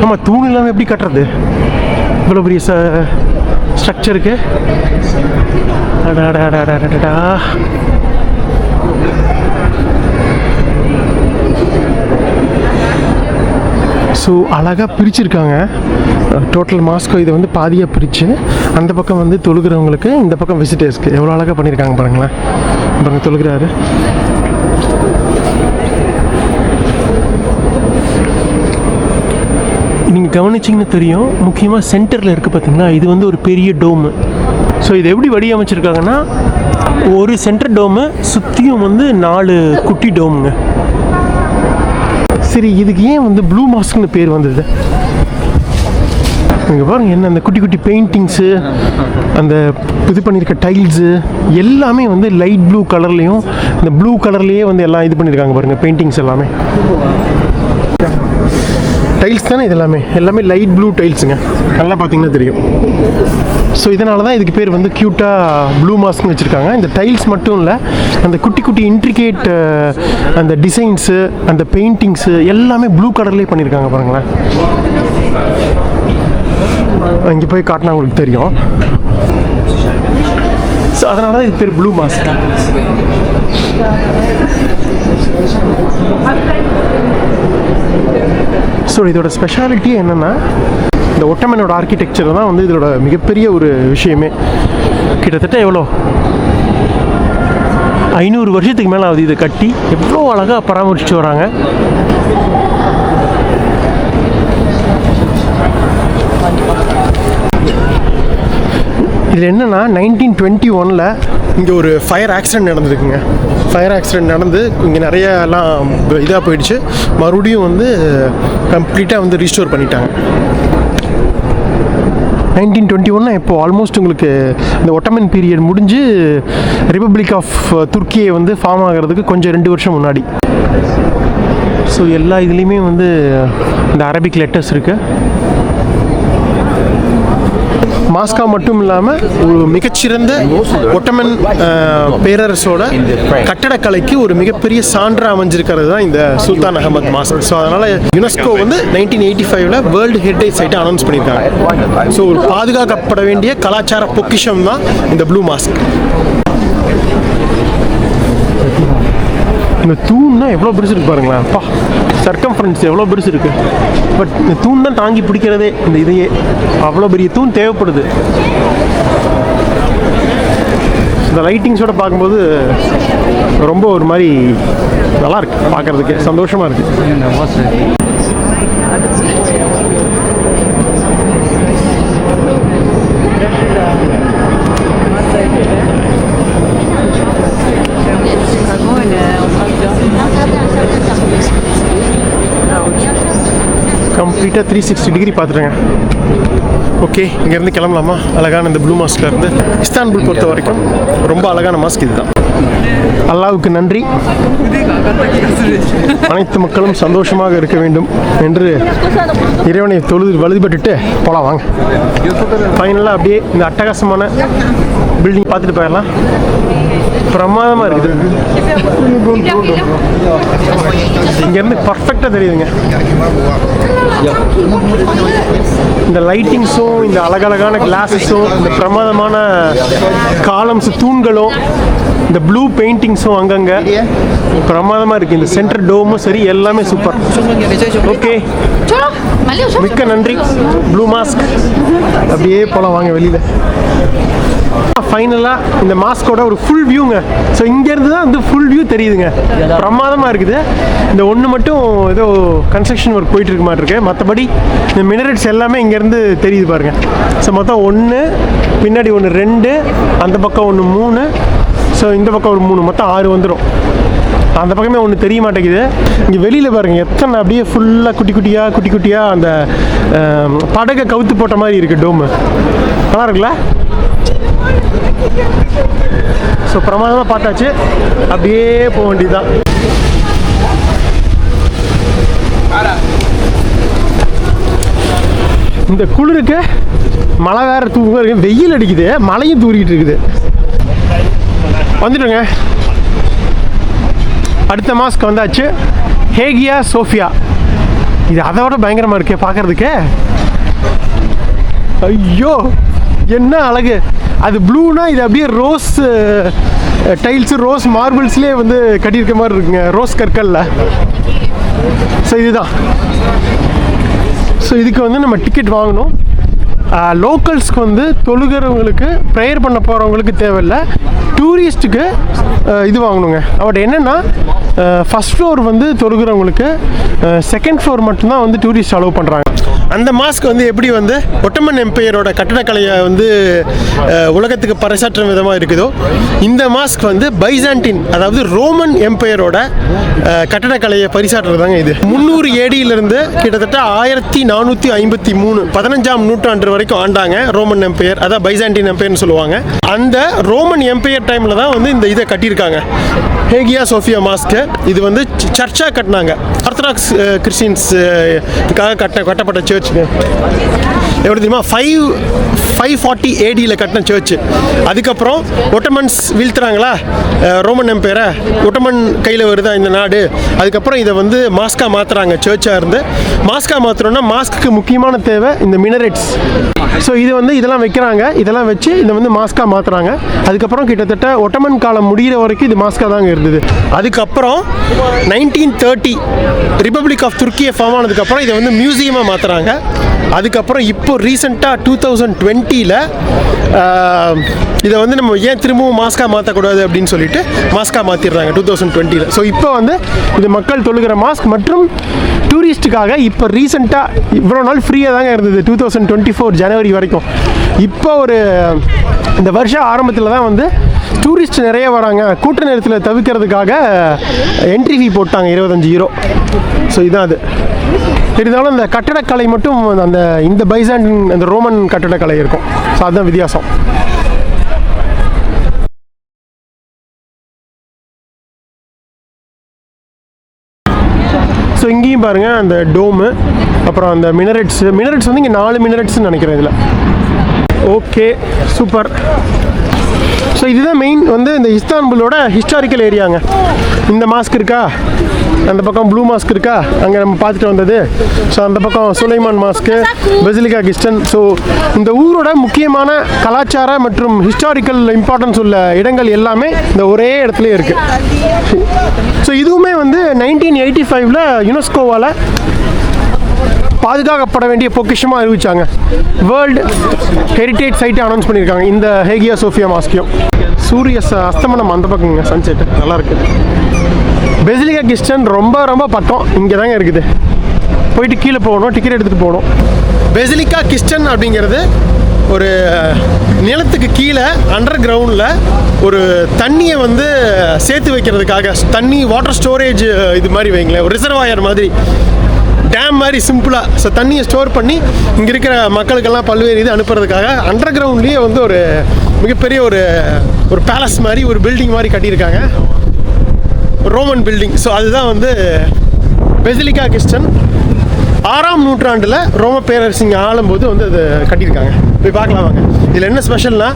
ஆமாம், தூண் இல்லாமல் எப்படி கட்டுறது? இவ்வளோ பெரிய ஸ்ட்ரக்சருக்கு. அடாடாடாடாடா. ஸோ அழகாக பிரிச்சுருக்காங்க. டோட்டல் மாஸ்கோ இதை வந்து பாதியாக பிரித்து அந்த பக்கம் வந்து தொழுகிறவங்களுக்கு, இந்த பக்கம் விசிட்டர்ஸ்க்கு எவ்வளோ அழகாக பண்ணியிருக்காங்க பாருங்களேன். பாருங்க தொழுகிறாரு. நீங்கள் கவனிச்சிங்கன்னு தெரியும், முக்கியமாக சென்டரில் இருக்குது பார்த்தீங்கன்னா, இது வந்து ஒரு பெரிய டோமு. ஸோ இது எப்படி வடிவமைச்சிருக்காங்கன்னா, ஒரு சென்டர் டோமு சுற்றியும் வந்து 4 குட்டி டோமுங்க. சரி, இதுக்கு ஏன் வந்து ப்ளூ மாஸ்க்னு பேர் வந்தது? இங்கே பாருங்க, என்ன அந்த குட்டி குட்டி பெயிண்டிங்ஸு, அந்த இது பண்ணியிருக்க டைல்ஸு எல்லாமே வந்து லைட் ப்ளூ கலர்லேயும், இந்த ப்ளூ கலர்லேயே வந்து எல்லாம் இது பண்ணியிருக்காங்க பாருங்கள். பெயிண்டிங்ஸ் எல்லாமே டைல்ஸ் தானே. இது எல்லாமே லைட் ப்ளூ டைல்ஸுங்க. நல்லா பார்த்தீங்கன்னா தெரியும். ஸோ இதனால தான் இதுக்கு பேர் வந்து க்யூட்டாக ப்ளூ மாஸ்க்னு வச்சுருக்காங்க. இந்த டைல்ஸ் மட்டும் இல்லை, அந்த குட்டி குட்டி இன்ட்ரிகேட் அந்த டிசைன்ஸு, அந்த பெயிண்டிங்ஸு எல்லாமே ப்ளூ கலர்லேயே பண்ணியிருக்காங்க பாருங்களேன். இங்கே போய் காட்டினா உங்களுக்கு தெரியும். ஸோ அதனால தான் இது பேர் ப்ளூ மாஸ்க். ஸோ இதோட ஸ்பெஷாலிட்டி என்னென்னா, இந்த ஒட்டமனோட ஆர்கிடெக்சர் தான் வந்து இதோட மிகப்பெரிய ஒரு விஷயமே. கிட்டத்தட்ட எவ்வளோ 500 வருஷத்துக்கு மேலே ஆகுது இதை கட்டி. எவ்வளோ அழகாக பராமரிச்சுட்டு வராங்க. இதில் என்னென்னா 1921 இங்கே ஒரு ஃபயர் ஆக்சிடெண்ட் நடந்திருக்குங்க. ஃபயர் ஆக்சிடெண்ட் நடந்து இங்கே நிறைய எல்லாம் இதாக போயிடுச்சு. மறுபடியும் வந்து கம்ப்ளீட்டாக வந்து ரீஸ்டோர் பண்ணிட்டாங்க. 1921 இப்போ ஆல்மோஸ்ட் உங்களுக்கு இந்த ஒட்டமன் பீரியட் முடிஞ்சு ரிப்பப்ளிக் ஆஃப் துர்க்கியை வந்து ஃபார்ம் ஆகிறதுக்கு கொஞ்சம் 2 வருஷம் முன்னாடி. ஸோ எல்லா இதுலேயுமே வந்து இந்த அரபிக் லெட்டர்ஸ் இருக்குது. மாஸ்கா மட்டும் இல்லாமல் ஒரு மிகச்சிறந்த ஒட்டமன் பேரரசோட கட்டடக்கலைக்கு ஒரு மிகப்பெரிய சான்றா அமைஞ்சிருக்கிறது தான் இந்த சுல்தான் அகமத் மாஸ்க். ஸோ அதனால் யுனெஸ்கோ வந்து 1985 வேர்ல்டு ஹெரிட்டேஜ் சைட்டை அனௌன்ஸ் பண்ணியிருக்காங்க. ஸோ ஒரு பாதுகாக்கப்பட வேண்டிய கலாச்சார பொக்கிஷம் தான் இந்த ப்ளூ மாஸ்க். இந்த தூண்னா எவ்வளோ பெருசு இருக்கு பாருங்களேன். அப்பா, சர்க்கம்ஃபரன்ஸ் எவ்வளோ பெருசு இருக்கு. பட் இந்த தூண் தான் தாங்கி பிடிக்கிறதே இந்த இதையே. அவ்வளோ பெரிய தூண் தேவைப்படுது. இந்த லைட்டிங்ஸோட பார்க்கும்போது ரொம்ப ஒரு மாதிரி நல்லா இருக்கு, பார்க்கறதுக்கு சந்தோஷமா இருக்கு. கம்ப்ளீட்டாக 360 டிகிரி பார்த்துட்டேங்க. ஓகே, இங்கேருந்து கிளம்பலாமா? அழகான இந்த ப்ளூ மாஸ்கில் இருந்து இஸ்தான்புல் பொறுத்த வரைக்கும் ரொம்ப அழகான மாஸ்க் இதுதான். அல்லாவுக்கு நன்றி. அனைத்து மக்களும் சந்தோஷமாக இருக்க வேண்டும் என்று இறைவனை தொழுது வழிபட்டுட்டு போகலாம் வாங்க. ஃபைனலாக அப்படியே இந்த அட்டகாசமான பில்டிங் பார்த்துட்டு போயிடலாம். பிரமாதமாக இருக்குது. இங்கேருந்து பர்ஃபெக்டாக தெரியுதுங்க. இந்த லைட்டிங்ஸும் இந்த அழகழகான கிளாஸஸும் இந்த பிரமாதமான காலம்ஸ் தூண்களும் இந்த ப்ளூ பெயிண்டிங்ஸும் அங்கங்கே பிரமாதமாக இருக்குது. இந்த சென்டர் டோமும் சரி, எல்லாமே சூப்பர். ஓகே, மிக்க நன்றி ப்ளூ மாஸ்க். அப்படியே போகலாம் வாங்க வெளியில். ஃபைனலாக இந்த மாஸ்கோட ஒரு ஃபுல் வியூங்க. ஸோ இங்கேருந்து தான் வந்து ஃபுல் வியூ தெரியுதுங்க. பிரமாதமாக இருக்குது. இந்த ஒன்று மட்டும் ஏதோ கன்ஸ்ட்ரக்ஷன் ஒர்க் போயிட்டு இருக்க மாதிரி இருக்கு. மற்றபடி இந்த மினரேட்ஸ் எல்லாமே இங்கேருந்து தெரியுது பாருங்க. ஸோ மொத்தம் 1, பின்னாடி 1, 2, அந்த பக்கம் 1, 3, ஸோ இந்த பக்கம் ஒரு 3, மொத்தம் 6 வந்துடும். அந்த பக்கமே ஒன்று தெரிய மாட்டேங்குது. இங்கே வெளியில் பாருங்கள் எத்தனை அப்படியே ஃபுல்லாக குட்டி குட்டியாக அந்த படகை கவுத்து போட்ட மாதிரி இருக்குது டோமு. நல்லா இருக்குல்ல? ஸோ பிரமாதமாக பார்த்தாச்சு. அப்படியே போக வேண்டியதுதான். இந்த குளிருக்கு மழை வேறு தூங்க, வெயில் அடிக்குது, மழையும் தூரிக்கிட்டு இருக்குது. வந்துடுங்க. அடுத்த மாஸ்க் வந்தாச்சு, ஹேகியா சோஃபியா. இது அதோட பயங்கரமாக இருக்கே பார்க்கறதுக்கு. ஐயோ என்ன அழகு! அது ப்ளூனா இது அப்படியே ரோஸ் டைல்ஸு, ரோஸ் மார்பிள்ஸ்லேயே வந்து கட்டியிருக்க மாதிரி இருக்குங்க, ரோஸ் கற்களில். ஸோ இதுதான். ஸோ இதுக்கு வந்து நம்ம டிக்கெட் வாங்கணும். லோக்கல்ஸ்க்கு வந்து தொழுகிறவங்களுக்கு, ப்ரேயர் பண்ண போகிறவங்களுக்கு தேவையில்லை. டூரிஸ்ட்டுக்கு இது வாங்கணுங்க. பட் என்னென்னா ஃபஸ்ட் ஃப்ளோர் வந்து தொழுகிறவங்களுக்கு, செகண்ட் ஃப்ளோர் மட்டும்தான் வந்து டூரிஸ்ட் அலோவ் பண்ணுறாங்க. அந்த மாஸ்க் வந்து எப்படி வந்து ஒட்டமன் எம்பையரோட கட்டடக்கலையை வந்து உலகத்துக்கு பறைசாற்றும் விதமாக இருக்குதோ, இந்த மாஸ்க் வந்து பைசாண்டின், அதாவது ரோமன் எம்பையரோட கட்டடக்கலையை பரிசாற்றுறதாங்க இது. 300 AD-லிருந்து கிட்டத்தட்ட 1453 15ஆம் நூற்றாண்டு வரைக்கும் ஆண்டாங்க ரோமன் எம்பையர், அதான் பைசாண்டின் எம்பையர்னு சொல்லுவாங்க. அந்த ரோமன் எம்பையர் டைமில் தான் வந்து இந்த இதை கட்டியிருக்காங்க, ஹேகியா சோஃபியா மாஸ்க்கு. இது வந்து சர்ச்சாக கட்டினாங்க. ஆர்த்தடாக்ஸ் கிறிஸ்டின்ஸுக்காக கட்டப்பட்ட சர்ச்சுங்க. எப்படி தெரியுமா? 540 AD-ல கட்டின சர்ச்சு. அதுக்கப்புறம் ஒட்டமன்ஸ் வீழ்த்துறாங்களா ரோமன் எம்பையரை, ஒட்டமன் கையில் வருதா இந்த நாடு. அதுக்கப்புறம் இதை வந்து மாஸ்காக மாற்றுறாங்க. சர்ச்சாக இருந்து மாஸ்காக மாற்றுறோன்னா மாஸ்க்கு முக்கியமான தேவை இந்த மினரேட்ஸ். ஸோ இது வந்து இதெல்லாம் வைக்கிறாங்க, இதெல்லாம் வச்சு இதை வந்து மாஸ்காக மாற்றுறாங்க. அதுக்கப்புறம் கிட்டத்தட்ட ஒட்டமன் காலம் முடிகிற வரைக்கும் இது மாஸ்காக தாங்க இருந்தது. அதுக்கப்புறம் 1930 ரிப்பப்ளிக் ஆஃப் துர்க்கியை ஃபார்ம் ஆனதுக்கப்புறம் இதை வந்து மியூசியமாக மாற்றுறாங்க. அதுக்கப்புறம் இப்போ ரீசெண்டாக 2020-ல் இதை வந்து நம்ம ஏன் திரும்பவும் மாஸ்காக மாற்றக்கூடாது அப்படின்னு சொல்லிட்டு மாஸ்காக மாற்றிடுறாங்க 2020-ல். ஸோ இப்போ வந்து இது மக்கள் தொழுகிற மாஸ்க் மற்றும் டூரிஸ்ட்டுக்காக இப்போ ரீசெண்டாக இவ்வளோ நாள் ஃப்ரீயாக தாங்க இருந்தது 2024 ஜனவரி வரைக்கும். இப்போ ஒரு இந்த வருஷம் ஆரம்பத்தில் தான் வந்து டூரிஸ்ட் நிறைய வராங்க, கூட்ட நேரத்தில் தவிர்க்கிறதுக்காக என்ட்ரி ஃபீ போட்டாங்க 25 யூரோ. ஸோ இதுதான் அது. இருந்தாலும் அந்த கட்டடக்கலை மட்டும் அந்த இந்த பைசாண்டின், அந்த ரோமன் கட்டடக்கலை இருக்கும். ஸோ அதுதான் வித்தியாசம். ஸோ இங்கேயும் பாருங்கள் அந்த டோமு, அப்புறம் அந்த மினரேட்ஸ் வந்து இங்கே 4 மினரேட்ஸ்ன்னு நினைக்கிறேன் இதில். Okay, super. ஸோ இதுதான் மெயின் வந்து இந்த இஸ்தான்புலோட ஹிஸ்டாரிக்கல் ஏரியாங்க. இந்த மாஸ்க் இருக்கா, அந்த பக்கம் ப்ளூ மாஸ்க் இருக்கா, அங்கே நம்ம பார்த்துட்டு வந்தது. ஸோ அந்த பக்கம் சுலைமான் மாஸ்க்கு, பெசிலிகா கிஸ்டன். ஸோ இந்த ஊரோட முக்கியமான கலாச்சார மற்றும் ஹிஸ்டாரிக்கல் இம்பார்ட்டன்ஸ் உள்ள இடங்கள் எல்லாமே இந்த ஒரே இடத்துலையே இருக்குது. ஸோ இதுவுமே வந்து 1985-ல் யுனெஸ்கோவால் பாதுகாக்கப்பட வேண்டிய பொக்கிஷமாக அறிவிச்சாங்க. வேர்ல்டு ஹெரிட்டேஜ் சைட்டை அனௌன்ஸ் பண்ணியிருக்காங்க இந்த ஹேகியா சோஃபியா மாஸ்கையும். சூரிய அஸ்தமனம் அந்த பக்கங்க, சன்செட் நல்லா இருக்கு. பெசிலிகா கிஸ்டன் ரொம்ப ரொம்ப பக்கம், இங்கே தாங்க இருக்குது. போயிட்டு கீழே போகணும், டிக்கெட் எடுத்துகிட்டு போகணும். பெசிலிகா கிஸ்டன் அப்படிங்கிறது ஒரு நிலத்துக்கு கீழே அண்டர் கிரவுண்டில் ஒரு தண்ணியை வந்து சேர்த்து வைக்கிறதுக்காக, தண்ணி வாட்டர் ஸ்டோரேஜ் இது மாதிரி வைங்களேன், ஒரு ரிசர்வாயர் மாதிரி, டேம் மாதிரி சிம்பிளாக. ஸோ தண்ணியை ஸ்டோர் பண்ணி இங்கே இருக்கிற மக்களுக்கெல்லாம் பல்வேறு இது அனுப்புறதுக்காக அண்டர் கிரவுண்ட்லேயே வந்து ஒரு மிகப்பெரிய ஒரு பேலஸ் மாதிரி, ஒரு பில்டிங் மாதிரி கட்டியிருக்காங்க, ரோமன் பில்டிங். ஸோ அதுதான் வந்து பெசிலிகா கிஸ்டன். 6ஆம் நூற்றாண்டில் ரோம பேரரசிங்க ஆளும்போது வந்து அது கட்டியிருக்காங்க. போய் பார்க்கலாம் வாங்க. இதில் என்ன ஸ்பெஷல்னா,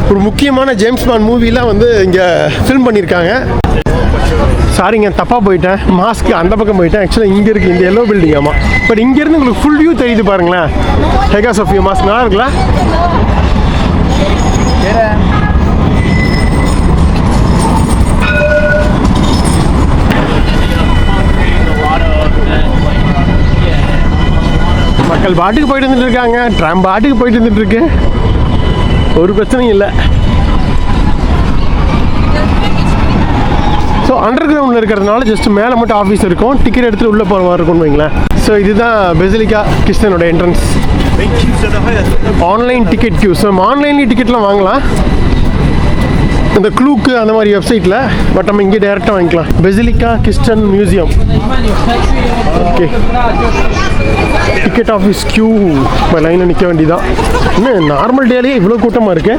ஒரு முக்கியமான ஜேம்ஸ் பாண்ட் மூவிலாம் வந்து இங்கே ஃபில்ம் பண்ணியிருக்காங்க. சாரிங்க, தப்பாக போயிட்டேன், மாஸ்க்கு அந்த பக்கம் போயிட்டேன். ஆக்சுவலாக இங்கே இருக்குது இந்த எல்லோ பில்டிங். ஆமாம், பட் இங்கேருந்து உங்களுக்கு ஃபுல் வியூ தெரியுது பாருங்களேன். ஹேகா சோஃபியா மாஸ்க் நல்லா இருக்குல்ல? மக்கள் பாட்டுக்கு போயிட்டு வந்துட்டு இருக்காங்க, ட்ராம் பாட்டுக்கு போயிட்டு வந்துட்டு இருக்கு, ஒரு பிரச்சனையும் இல்லை. ஸோ அண்டர் கிரவுண்டில் இருக்கிறதுனால ஜஸ்ட் மேலே மட்டும் ஆஃபீஸ் இருக்கும், டிக்கெட் எடுத்துகிட்டு உள்ளே போகிற மாதிரி இருக்கும்னு வைங்களேன். ஸோ இதுதான் பெசிலிகா கிஸ்டனோட entrance. Online ticket queue. So நம்ம ஆன்லைன்லேயும் டிக்கெட்லாம் வாங்கலாம் இந்த க்ளூக்கு அந்த மாதிரி வெப்சைட்டில், பட் நம்ம இங்கே டேரெக்டாக வாங்கிக்கலாம். Basilica cistern museum. Okay, ticket office queue லைனில் நிற்க வேண்டியதான். இன்னும் நார்மல் டேலேயே இவ்வளோ கூட்டமாக இருக்கு.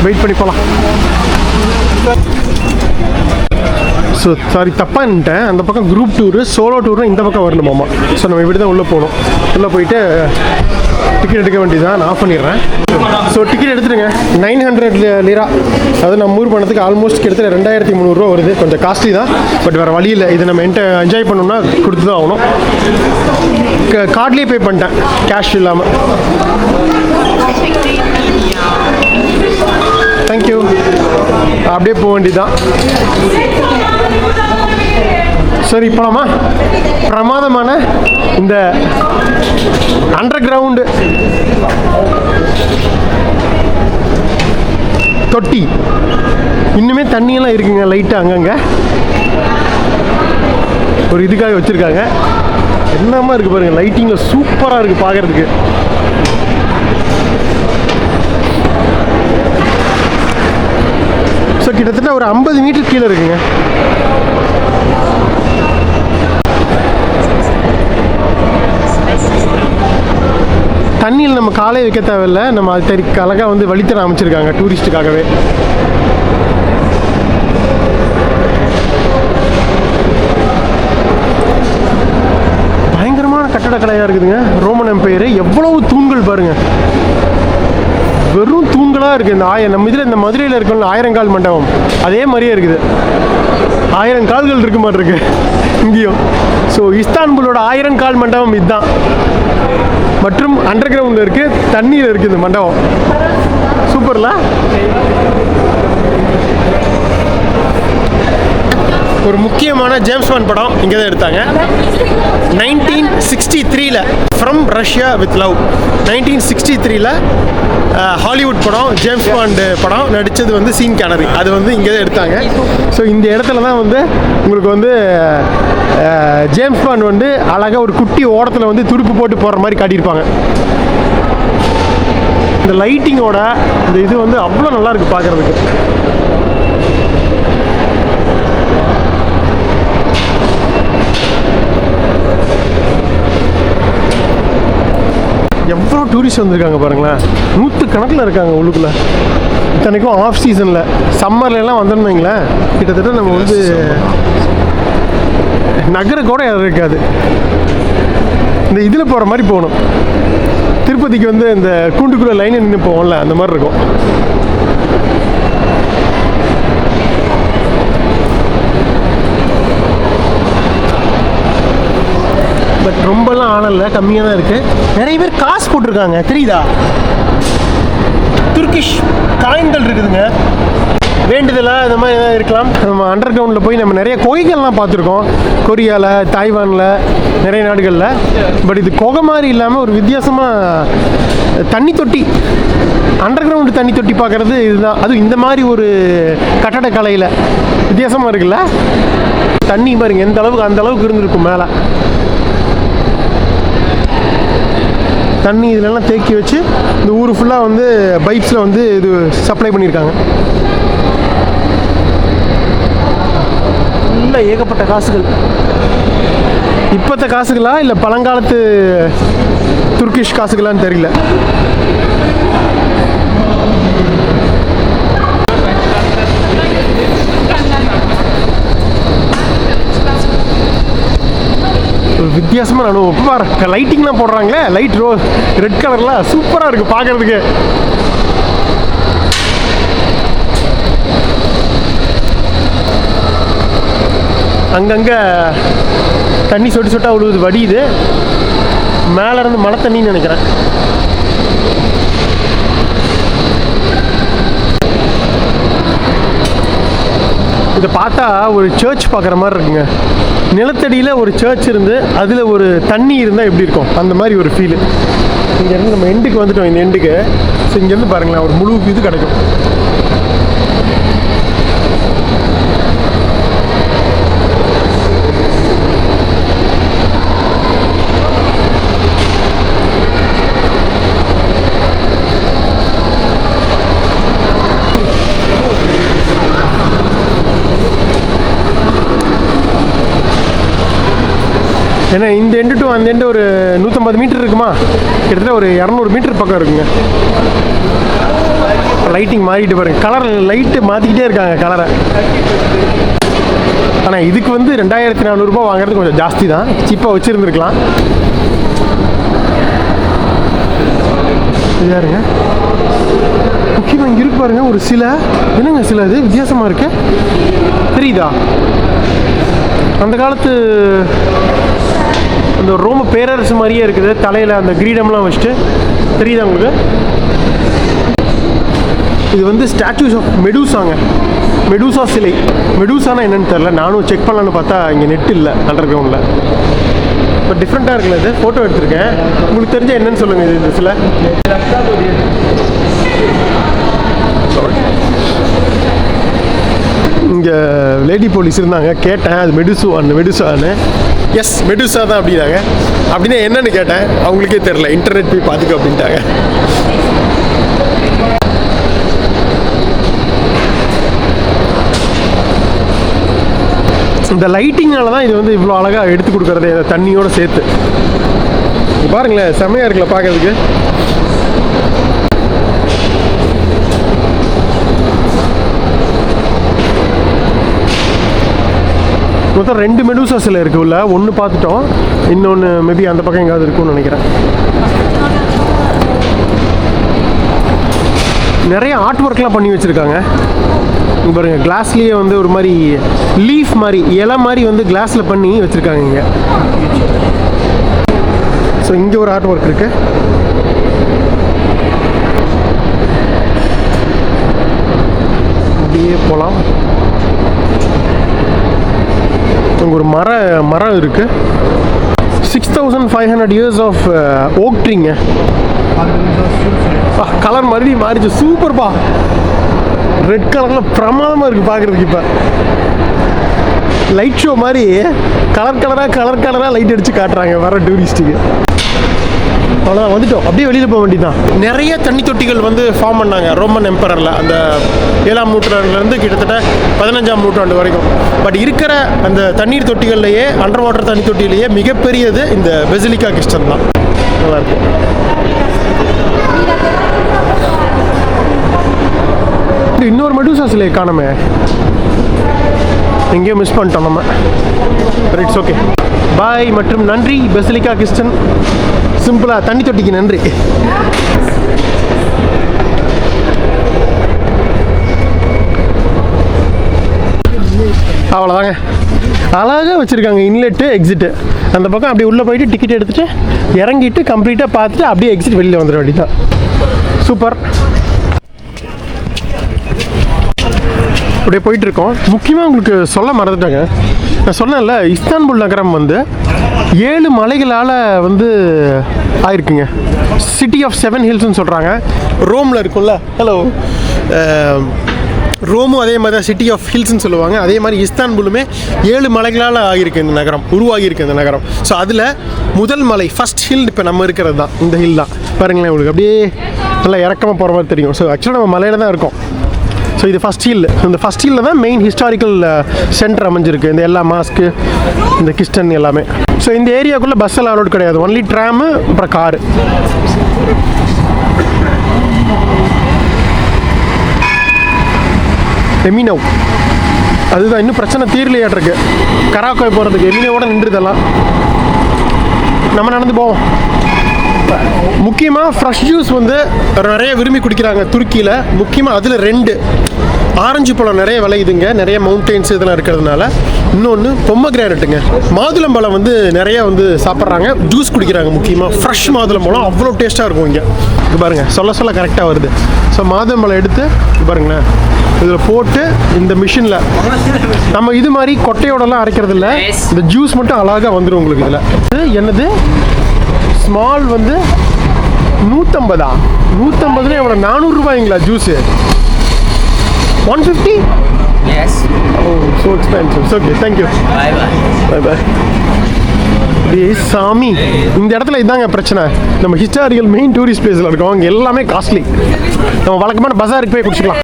வெயிட் பண்ணி போகலாம். ஸோ சாரி, தப்பான்ட்டேன். அந்த பக்கம் குரூப் டூரு, சோலோ டூர்னால் இந்த பக்கம் வரணுமாமா. ஸோ நம்ம இப்படி தான் உள்ளே போகணும். உள்ளே போயிட்டு டிக்கெட் எடுக்க வேண்டியதான். நான் ஆஃப் பண்ணிடுறேன். So ticket எடுத்துடுங்க. 900 லிரா, அது நம்ம ஊர் பணத்துக்கு ஆல்மோஸ்ட் கிட்டத்தட்ட 2300 வருது. கொஞ்சம் காஸ்ட்லி தான், பட் வேறு வழி இல்லை. இதை நம்ம என்ஜாய் பண்ணோம்னா கொடுத்து தான் ஆகணும். கார்ட்லேயே பே பண்ணிட்டேன், கேஷ் இல்லாமல். தேங்க்யூ. அப்படியே போக வேண்டியதான். சரி, போலாமா? பிரமாதமான இந்த அண்டர் கிரவுண்டு தொட்டி, இன்னுமே தண்ணியெல்லாம் இருக்குங்க லைட்டாக அங்கங்கே. ஒரு இதுக்காக வச்சுருக்காங்க. என்னமா இருக்குது பாருங்கள், லைட்டிங்கில் சூப்பராக இருக்குது பார்க்குறதுக்கு. ஸோ கிட்டத்தட்ட ஒரு 50 மீட்டர் கீழே இருக்குங்க. தண்ணியில் நம்ம காலை வைக்க தேவையில்லை, நம்ம அது அழகாக வந்து வழித்தடம் அமைச்சிருக்காங்க டூரிஸ்ட்டுக்காகவே. பயங்கரமான கட்டடக்கலையாக இருக்குதுங்க. Roman empire. எவ்வளவு தூண்கள் பாருங்கள், வெறும் தூண்களாக இருக்குது. இந்த நம்ம இதில் இந்த மதுரையில் இருக்கணும் 1000 கால் மண்டபம், அதே மாதிரியே இருக்குது. 1000 கால்கள் இருக்க மாதிரி இருக்கு இங்கேயும். ஸோ இஸ்தான்புலோட 1000 கால் மண்டபம் இதுதான். மற்றும் அண்டர் கிரவுண்டில் இருக்குது, தண்ணியில் இருக்குது இந்த மண்டபம். சூப்பர்ல. ஒரு முக்கியமான ஜேம்ஸ் பாண்ட் படம் இங்கே தான் எடுத்தாங்க. 1963 from Russia with love. 1963 Hollywood படம், ஜேம்ஸ் பாண்ட் படம். நடித்தது வந்து சீன் கேனரி. அது வந்து இங்கே தான் எடுத்தாங்க. ஸோ இந்த இடத்துல தான் வந்து உங்களுக்கு வந்து ஜேம்ஸ் பாண்ட் வந்து அழகாக ஒரு குட்டி ஓரத்தில் வந்து துடுப்பு போட்டு போகிற மாதிரி காட்டியிருப்பாங்க. இந்த லைட்டிங்கோட இந்த இது வந்து அவ்வளோ நல்லா இருக்குது பார்க்குறதுக்கு. எவ்வளோ டூரிஸ்ட் வந்திருக்காங்க பாருங்களேன், 100 கணக்கில் இருக்காங்க உள்ளுக்குள்ளே. இத்தனைக்கும் ஆஃப் சீசனில், சம்மர்லாம் வந்திருந்தீங்களேன், கிட்டத்தட்ட நம்ம வந்து நகர கூட இருக்காது. இந்த இதில் போகிற மாதிரி போகணும். திருப்பதிக்கு வந்து இந்த கூண்டுக்குள்ளே லைனில் நின்று போவோம்ல, அந்த மாதிரி இருக்கும். பட் ரொம்பலாம் ஆனல, கம்மியாக தான் இருக்குது. நிறைய பேர் காசு போட்டிருக்காங்க, தெரியுதா? துர்க்கிஷ் காயின்கள் இருக்குதுங்க. வேண்டுதலாக இந்த மாதிரி எதாவது இருக்கலாம். நம்ம அண்டர் கிரவுண்டில் போய் நம்ம நிறைய கோயில்கள்லாம் பார்த்துருக்கோம். கொரியாவில், தாய்வானில், நிறைய நாடுகளில். பட் இது குகை மாதிரி இல்லாமல் ஒரு வித்தியாசமாக தண்ணி தொட்டி, அண்டர் கிரவுண்டு தண்ணி தொட்டி பார்க்குறது இதுதான். அதுவும் இந்த மாதிரி ஒரு கட்டடக்கலையில் வித்தியாசமாக இருக்குல்ல. தண்ணி பாருங்க எந்த அளவுக்கு, அந்த அளவுக்கு இருந்திருக்கும் மேலே. தண்ணி இதிலெல்லாம் தேக்கி வச்சு இந்த ஊர் ஃபுல்லாக வந்து பைப்ஸில் வந்து இது சப்ளை பண்ணியிருக்காங்க. இல்லை ஏகப்பட்ட காசுகள். இப்போத்த காசுகளா இல்லை பழங்காலத்து துர்க்கிஷ் காசுகளான்னு தெரியல. வித்தியாசமாக அனுபவம். லைட்டிங்லாம் போடுறாங்களே, லைட் ரெட் கலரில் சூப்பராக இருக்குது பார்க்குறதுக்கு. அங்கங்கே தண்ணி சொட்டு சொட்டாக விழுவுது, வடியுது. மேலே இருந்து மழை தண்ணின்னு நினைக்கிறேன். இதை பார்த்தா ஒரு சர்ச் பார்க்குற மாதிரி இருக்குங்க. நிலத்தடியில் ஒரு சர்ச் இருந்து அதில் ஒரு தண்ணி இருந்தால் எப்படி இருக்கும் அந்த மாதிரி ஒரு ஃபீலு. இங்கேருந்து நம்ம எண்டுக்கு வந்துட்டோம், இந்த எண்டுக்கு. ஸோ இங்கேருந்து பாருங்களேன் ஒரு முழு இது கிடைக்கும். ஏன்னா இந்த எண்டு டு அந்த எண்டு ஒரு 150 மீட்டர் இருக்குமா, கிட்டத்தட்ட ஒரு 200 மீட்டர் பக்கம் இருக்குங்க. லைட்டிங் மாறிட்டு பாருங்க, கலர் லைட்டு மாற்றிக்கிட்டே இருக்காங்க கலரை. ஆனால் இதுக்கு வந்து 2400 ரூபா வாங்குறது கொஞ்சம் ஜாஸ்தி தான், சீப்பாக வச்சுருந்துருக்கலாம். யாருங்க முக்கியமாக இங்கே இருக்கு பாருங்க ஒரு சிலை. என்னங்க சிலை இது வித்தியாசமாக இருக்கு, தெரியுதா? அந்த காலத்து அந்த ரோம பேரரசு மாதிரியே இருக்குது. தலையில் அந்த கிரீடம்லாம் வச்சுட்டு தெரியுதா உங்களுக்கு? இது வந்து ஸ்டாச்சூஸ் ஆஃப் மெடூசாங்க, மெடூசா சிலை. மெடூசானா என்னன்னு தெரில, நானும் செக் பண்ணலான்னு பார்த்தா இங்கே நெட் இல்லை அண்டர் கிரவுண்டில். பட் டிஃப்ரெண்ட்டாக இருக்குல்ல. இது ஃபோட்டோ எடுத்திருக்கேன், உங்களுக்கு தெரிஞ்சால் என்னன்னு சொல்லுங்கள். இது இந்த சிலை இங்கே லேடி போலீஸ் இருந்தாங்க, கேட்டேன் அது மெடுசான்னு. எஸ் மெடுசா தான் அப்படின்னாங்க. அப்படின்னா என்னன்னு கேட்டேன், அவங்களுக்கே தெரில, இன்டர்நெட் போய் பார்த்துக்க அப்படின்ட்டாங்க. இந்த லைட்டிங்னால தான் இது வந்து இவ்வளோ அழகாக எடுத்து கொடுக்குறது, இந்த தண்ணியோடு சேர்த்து. பாருங்களேன் செம்மையாக இருக்குல்ல பார்க்கறதுக்கு. மொத்தம் 2 மெடூசா சிலை இருக்குல்ல, ஒன்று பார்த்துட்டோம், இன்னொன்று மேபி அந்த பக்கம் எங்காவது இருக்கும்னு நினைக்கிறேன். நிறைய ஆர்ட் ஒர்க்லாம் பண்ணி வச்சுருக்காங்க பாருங்க. கிளாஸ்லேயே வந்து ஒரு மாதிரி லீஃப் மாதிரி, இலை மாதிரி வந்து கிளாஸில் பண்ணி வச்சுருக்காங்க இங்கே. ஸோ இங்கே ஒரு ஆர்ட் ஒர்க் இருக்குது. அப்படியே போகலாம். அங்கே ஒரு மரம் இருக்குது. 6500 இயர்ஸ் ஆஃப் ஓக் ட்ரீங்க. கலர் மறுபடியும் மாறிச்சு, சூப்பர்ப்பா. ரெட் கலரில் பிரமாதமாக இருக்குது பார்க்குறதுக்கு. இப்போ லைட் ஷோ மாதிரி கலர் கலராக லைட் அடித்து காட்டுறாங்க வர டூரிஸ்ட்டுக்கு. அவ்வளோதான், வந்துட்டோம். அப்படியே வெளியில் போக வேண்டியதான். நிறைய தண்ணி தொட்டிகள் வந்து ஃபார்ம் பண்ணாங்க ரோமன் எம்பரரில், அந்த 7ஆம் நூற்றாண்டுலேருந்து கிட்டத்தட்ட 15ஆம் நூற்றாண்டு வரைக்கும். பட் இருக்கிற அந்த தண்ணீர் தொட்டிகள்லேயே, அண்டர் வாட்டர் தண்ணி தொட்டிலேயே மிகப்பெரியது இந்த பெசிலிக்கா கிறிஸ்டன் தான். நல்லாயிருக்கும். இன்னொரு மெடூசா சிலையை காணமே, எங்கேயோ மிஸ் பண்ணிட்டோம் நம்ம. இட்ஸ் ஓகே, பாய் மற்றும் நன்றி பெசிலிக்கா கிறிஸ்டன். சிம்பிளாக தண்ணி தொட்டிக்கு நன்றி. அவ்வளோதாங்க, அழகாக வச்சுருக்காங்க இன்லெட்டு எக்ஸிட்டு. அந்த பக்கம் அப்படியே உள்ளே போயிட்டு டிக்கெட் எடுத்துகிட்டு இறங்கிட்டு கம்ப்ளீட்டாக பார்த்துட்டு அப்படியே எக்ஸிட் வெளியில் வந்துட வேண்டியதான். சூப்பர். அப்படியே போயிட்டு இருக்கோம். முக்கியமாக உங்களுக்கு சொல்ல மறந்துட்டாங்க. நான் சொன்னேன்ல, இஸ்தான்புல் நகரம் வந்து 7 மலைகளால் வந்து ஆயிருக்குங்க. சிட்டி ஆஃப் 7 ஹில்ஸ்னு சொல்கிறாங்க. ரோமில் இருக்கும்ல, ஹலோ, ரோமும் அதே மாதிரி தான் சிட்டி ஆஃப் ஹில்ஸ்னு சொல்லுவாங்க. அதே மாதிரி இஸ்தான்புலுமே 7 மலைகளால் ஆகியிருக்கு இந்த நகரம், உருவாகியிருக்கு இந்த நகரம். ஸோ அதில் முதல் மலை, ஃபஸ்ட் ஹில் இப்போ நம்ம இருக்கிறது தான், இந்த ஹில் தான். பாருங்களேன், உங்களுக்கு அப்படியே நல்லா இறக்கமாக போகிற மாதிரி தெரியும். ஸோ ஆக்சுவலாக நம்ம மலையில் தான் இருக்கோம். ஸோ இது ஃபஸ்ட் ஹில். இந்த ஃபஸ்ட் ஹில்லில் தான் மெயின் ஹிஸ்டாரிக்கல் சென்டர் அமைஞ்சிருக்கு. இந்த எல்லா மாஸ்க்கு, இந்த கிஸ்டன் எல்லாமே. ஸோ இந்த ஏரியாவுக்குள்ளே பஸ் எல்லாம் அலோட் கிடையாது. ஒன்லி ட்ராமு, அப்புறம் காரு. எமினோ அதுதான் இன்னும் பிரச்சனை தீரலையாட்டிருக்கு. கராக்கோய் போகிறதுக்கு எமினோவோட நின்றுதெல்லாம். நம்ம நடந்து போவோம். முக்கியமாக ஃப்ரெஷ் ஜூஸ் வந்து நிறைய விரும்பி குடிக்கிறாங்க துருக்கியில். முக்கியமாக அதில் 2 ஆரஞ்சு பழம் நிறைய விளையுதுங்க, நிறைய மவுண்டெயின்ஸ் இதெல்லாம் இருக்கிறதுனால. இன்னொன்று பொம்மக்ரானட்டுங்க, மாதுளம்பழம் வந்து நிறைய வந்து சாப்பிட்றாங்க, ஜூஸ் குடிக்கிறாங்க. முக்கியமாக ஃப்ரெஷ் மாதுளம்பழம் அவ்வளோ டேஸ்ட்டாக இருக்கும் இங்கே. இது பாருங்கள், சொல்ல கரெக்டாக வருது. ஸோ மாதுளம்பழம் எடுத்து பாருங்களேன், இதில் போட்டு இந்த மிஷினில் நம்ம இது மாதிரி கொட்டையோடலாம் அரைக்கிறது இல்லை, இந்த ஜூஸ் மட்டும் அழகாக வந்துடும் உங்களுக்கு. இதில் இது என்னது, ஸ்மால் வந்து 150. 150 எவ்வளோ, 400 ரூபாய்ங்களா juice? 150? Yes. Oh, so expensive. It's okay, thank you. Bye bye. Bye. சாமி, இந்த இடத்துல இதாங்க பிரச்சனை. நம்ம ஹிஸ்டாரிக்கல் மெயின் டூரிஸ்ட் பிளேஸில் இருக்கோம், அங்கே எல்லாமே காஸ்ட்லி. நம்ம வழக்கமான பஜாருக்கு போய் குடிச்சிக்கலாம்.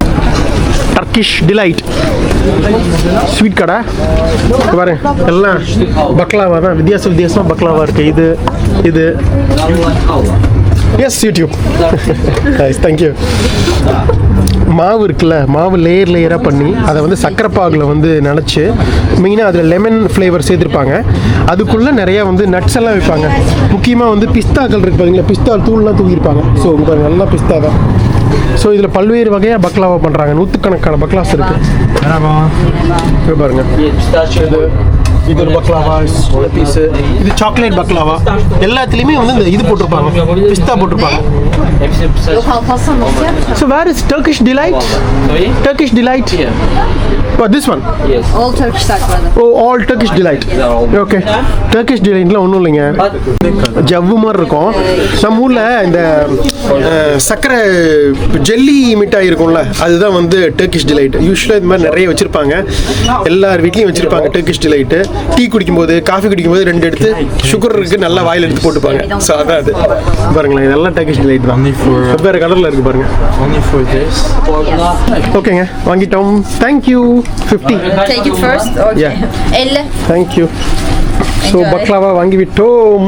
டர்க்கிஷ் டிலைட் ஸ்வீட் கடை பாருங்க, எல்லாம் பக்லாவா தான், வித்தியாசமாக பக்லாவா இருக்குது. இது எஸ் யூடியூப். தேங்க்யூ. மாவு இருக்குல்ல, மாவு லேயராக பண்ணி அதை வந்து சக்கரை பாகில் வந்து நினச்சி, மெயினாக அதில் லெமன் ஃப்ளேவர் சேர்த்துருப்பாங்க. அதுக்குள்ளே நிறையா வந்து நட்ஸ் எல்லாம் வைப்பாங்க. முக்கியமாக வந்து பிஸ்தாக்கள் இருக்குது பார்த்தீங்களா, பிஸ்தா தூள்லாம் தூக்கியிருப்பாங்க. ஸோ இங்கே நல்லா பிஸ்தா தான். ஸோ இதில் பல்வேறு வகையாக பக்லாவா பண்ணுறாங்க. 100கணக்கான பக்லாஸ் இருக்குது. பாருங்க, இது ஒரு பக்லாவா பீஸு, இது சாக்லேட் பக்லாவா. எல்லாத்துலேயுமே வந்து இந்த இது போட்டிருப்பாங்க, பிஸ்தா போட்டிருப்பாங்க. So where is Turkish delight? Sorry? Turkish delight? Here. Oh, this one? Yes. All Turkish type, brother. Oh, all Turkish delight. Okay. Turkish delightலாம் ஒன்றும் இல்லைங்க, ஜவ்வு மாதிரி இருக்கும். நம்ம ஊரில் இந்த சக்கரை ஜெல்லி மிட்டாய் இருக்கும்ல, அதுதான் வந்து டர்க்கிஷ் டிலைட். யூஸ்வலாக இது மாதிரி நிறைய வச்சுருப்பாங்க, எல்லார் வீட்லேயும் வச்சுருப்பாங்க டர்க்கிஷ் டிலைட்டு. டீ குடிக்கும்போது, காஃபி குடிக்கும்போது 2 எடுத்து சுகர் இருக்குது நல்லா வாயில் எடுத்து போட்டுப்பாங்க. ஸோ அதான் அது பாருங்களேன், இதெல்லாம் டர்க்கிஷ் டிலைட் தான். வெவ்வேறு கலரில் இருக்குது பாருங்க. ஓகேங்க, வாங்கிட்டோம். Thank you. 50. Take it first. Okay. Yeah. 50. Thank you. So Enjoy. Baklava வாங்கி விட்டோம்.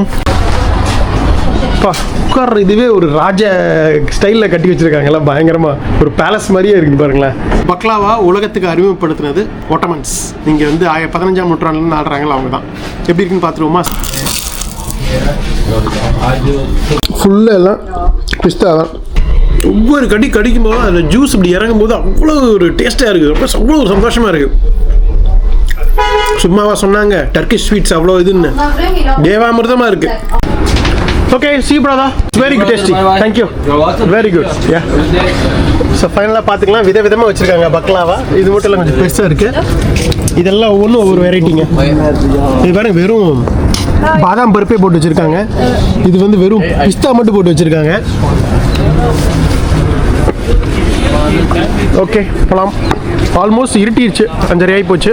உட்கார், இதுவே ஒரு ராஜ ஸ்டைலில் கட்டி வச்சிருக்காங்கல்ல, பயங்கரமாக ஒரு பேலஸ் மாதிரியே இருக்குது பாருங்களேன். பக்லாவா உலகத்துக்கு அறிமுகப்படுத்தினது ஒட்டமன்ஸ். இங்கே வந்து 15ஆம் நூற்றாண்டுலேருந்து ஆடுறாங்களா, அவங்க தான். எப்படி இருக்குன்னு பார்த்துருவோமா? ஃபுல்லாக எல்லாம் பிஸ்தா தான். ஒவ்வொரு கடிக்கும் போது அதில் ஜூஸ் இப்படி இறங்கும் போது அவ்வளோ ஒரு டேஸ்ட்டாக இருக்குது, அவ்வளோ ஒரு சந்தோஷமாக இருக்குது. சும்மாவா சொன்னாங்க டர்க்கிஷ் ஸ்வீட்ஸ் அவ்வளோ இதுன்னு? தேவாமிர்தமாக இருக்குது. Okay, see brother, it's very good tasty. Thank you. Very good. Yeah. So ஃபைனலாக பார்த்துக்கலாம், விதவிதமாக வச்சுருக்காங்க பக்லாவா. இது மட்டும் இல்லை, கொஞ்சம் பெருசாக இருக்குது. இதெல்லாம் ஒவ்வொன்றும் ஒவ்வொரு வெரைட்டிங்க. இது பாருங்க, வெறும் பாதாம் பருப்பே போட்டு வச்சுருக்காங்க. இது வந்து வெறும் பிஸ்தா மட்டும் போட்டு வச்சுருக்காங்க. ஓகே, போகலாம். ஆல்மோஸ்ட் இருட்டிடுச்சு, 5:30 ஆகி போச்சு.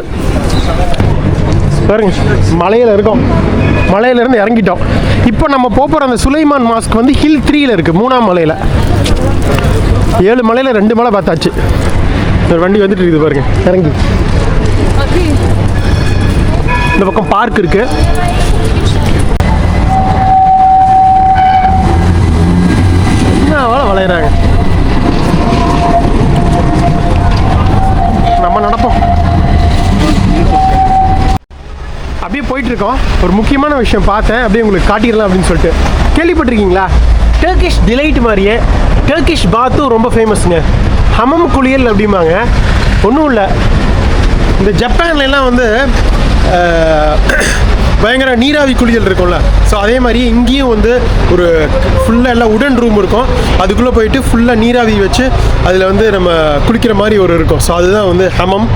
பாருங்க, மலையில் இருக்கோம், மலையிலேருந்து இறங்கிட்டோம். இப்போ நம்ம போகிற அந்த சுலைமான் மாஸ்க் வந்து ஹில் 3ல் இருக்குது, 3ஆம் மலையில். 7 மலையில் 2 மலை பார்த்தாச்சு. ஒரு வண்டி வந்துட்டு இருக்குது பாருங்க, இறங்கி. இந்த பக்கம் பார்க் இருக்குது. என்ன வளையிறாங்க, நம்ம நடப்போம். அப்படியே போயிட்டுருக்கோம். ஒரு முக்கியமான விஷயம் பார்த்தேன், அப்படியே உங்களுக்கு காட்டிடலாம் அப்படின்னு சொல்லிட்டு. கேள்விப்பட்டிருக்கீங்களா? டர்க்கிஷ் டிலைட் மாதிரியே டர்க்கிஷ் பாத்தும் ரொம்ப ஃபேமஸுங்க. ஹமம் குளியல் அப்படிம்பாங்க. ஒன்றும் இல்லை, இந்த ஜப்பான்லாம் வந்து பயங்கர நீராவி குளியல் இருக்கும்ல, ஸோ அதே மாதிரி இங்கேயும் வந்து ஒரு ஃபுல்லாக எல்லாம் உடன் ரூம் இருக்கும். அதுக்குள்ளே போயிட்டு ஃபுல்லாக நீராவி வச்சு அதில் வந்து நம்ம குளிக்கிற மாதிரி ஒரு இருக்கும். ஸோ அதுதான் வந்து ஹமம்.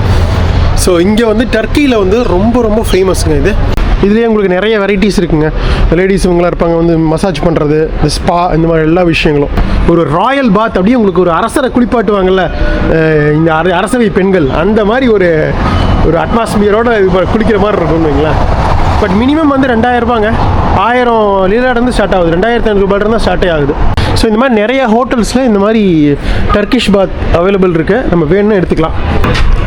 ஸோ இங்கே வந்து டர்க்கியில் வந்து ரொம்ப ரொம்ப ஃபேமஸுங்க இது. இதுலேயே உங்களுக்கு நிறைய வெரைட்டிஸ் இருக்குங்க. லேடிஸ் இவங்களாம் இருப்பாங்க வந்து மசாஜ் பண்ணுறது, இந்த ஸ்பா, இந்த மாதிரி எல்லா விஷயங்களும். ஒரு ராயல் பாத் அப்படியே உங்களுக்கு ஒரு அரசரை குளிப்பாட்டுவாங்கல்ல இந்த அரசவை பெண்கள், அந்த மாதிரி ஒரு அட்மாஸ்பியரோட இது குளிக்கிற மாதிரி இருக்கும்னு வைங்களேன். பட் மினிமம் வந்து 2000 ரூபாங்க. 1000 லீராலேருந்து ஸ்டார்ட் ஆகுது, 2500 ரூபாயிலிருந்து ஸ்டார்ட்டே ஆகுது. ஸோ இந்த மாதிரி நிறைய ஹோட்டல்ஸில் இந்த மாதிரி டர்க்கிஷ் பாத் அவைலபிள் இருக்குது. நம்ம வேணும்னு எடுத்துக்கலாம்.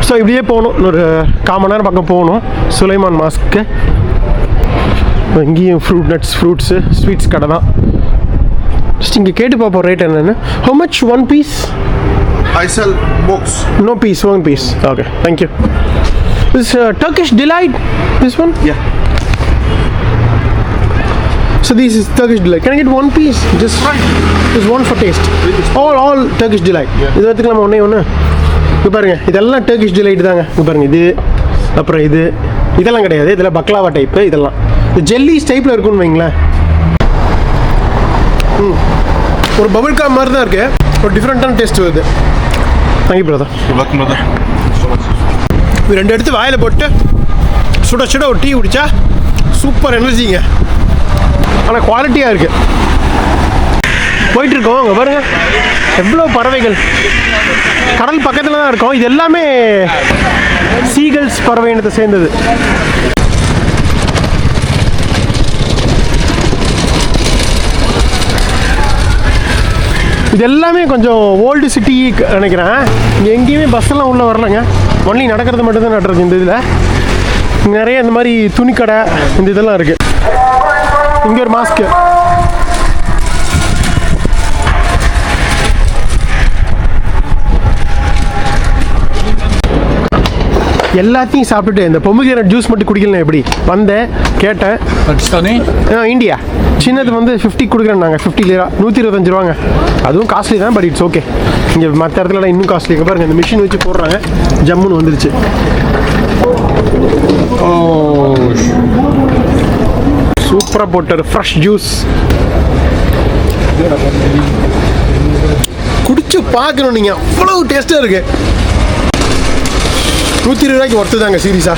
ஸோ இப்படியே போகணும், ஒரு 1/4 மணி நேரம் பக்கம் போகணும் சுலைமான் மாஸ்க்கு. இங்கேயும் ஃப்ரூட்ஸு ஸ்வீட்ஸ் கடை தான். ஜஸ்ட் இங்கே கேட்டு பார்ப்போம் ரேட் என்னென்னு. How much 1 piece? I sell box. No piece, 1 piece. Okay, thank you. This Turkish Delight, this one? Yeah. So this is Turkish Delight. Can I get 1 piece? Just one for taste. All Turkish Delight. இது எடுத்துக்கலாம் ஒன்று. இது பாருங்க, இதெல்லாம் Turkish Delight தாங்க. இது பாருங்க, இது அப்புறம் இதெல்லாம் கிடையாது. இதெல்லாம் பக்லாவா டைப்பு. இதெல்லாம் இந்த ஜெல்லிஸ் டைப்பில் இருக்குன்னு வைங்களேன். ஒரு பபிள் காம் மாதிரி தான் இருக்கு. ஒரு டிஃப்ரெண்ட்டான டேஸ்ட் வருது. Thank you brother. இது 2 எடுத்து வாயில் போட்டு சுட சுட ஒரு டீ குடிச்சா சூப்பர் எனர்ஜிங்க. ஆனால் குவாலிட்டியாக இருக்குது. போயிட்டுருக்கோம், அங்கே பாருங்க எவ்வளோ பறவைகள். கடல் பக்கத்தில் தான் இருக்கோம். இது எல்லாமே சீகல்ஸ் பறவை இனத்தை சேர்ந்தது. இது எல்லாமே கொஞ்சம் ஓல்டு சிட்டி நினைக்கிறேன். இங்கே எங்கேயுமே பஸ்ஸெல்லாம் உள்ளே வரலைங்க. ஒன்லி நடக்கிறது மட்டும்தான் நடுறது. இந்த இதில் நிறைய இந்த மாதிரி துணிக்கடை இந்த இதெல்லாம் இருக்குது. இங்கே ஒரு மாஸ்க்கு. எல்லாத்தையும் சாப்பிட்டுட்டு இந்த பொமிகிரேட் ஜூஸ் மட்டும் குடிக்கலாம். எப்படி வந்தேன் கேட்டேன். இந்தியா சின்னது வந்து 50 கொடுக்குறேன். நாங்கள் 50 லீரா 125 ரூபாங்க. அதுவும் காஸ்ட்லி தான், பட் இட்ஸ் ஓகே. இங்கே மற்ற இடத்துலலாம் இன்னும் காஸ்ட்லி. பாருங்க, இந்த மிஷின் வச்சு போடுறாங்க. ஜம்முன்னு வந்துருச்சு. சூப்பராக போட்டார் ஃப்ரெஷ் ஜூஸ். குடிச்சு பார்க்கணும் நீங்கள், அவ்வளோ டேஸ்ட்டாக இருக்கு. 120 ரூபாய்க்கு ஒர்த்து தாங்க சீரியஸா.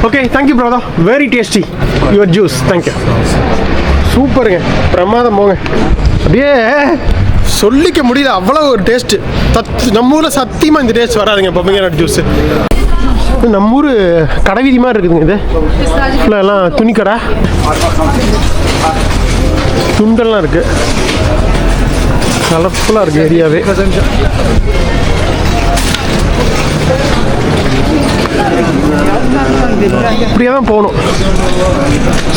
Okay, thank you brother. Very tasty your juice. Thank you. சூப்பருங்க, பிரமாதம். போங்க, அப்படியே சொல்லிக்க முடியல, அவ்வளோ ஒரு டேஸ்ட்டு. நம்ம ஊரில் சத்தியமாக இந்த டேஸ்ட் வராதுங்க பொமிகிரேட் ஜூஸ். நம்ம ஊர் கடை வீதி மாதிரி இருக்குதுங்க. இது ஃபுல்லாக எல்லாம் துணி கடை, துண்டெல்லாம் இருக்குது. கலர்ஃபுல்லாக இருக்குது ஏரியாவே. இப்படியே தான் போகணும்.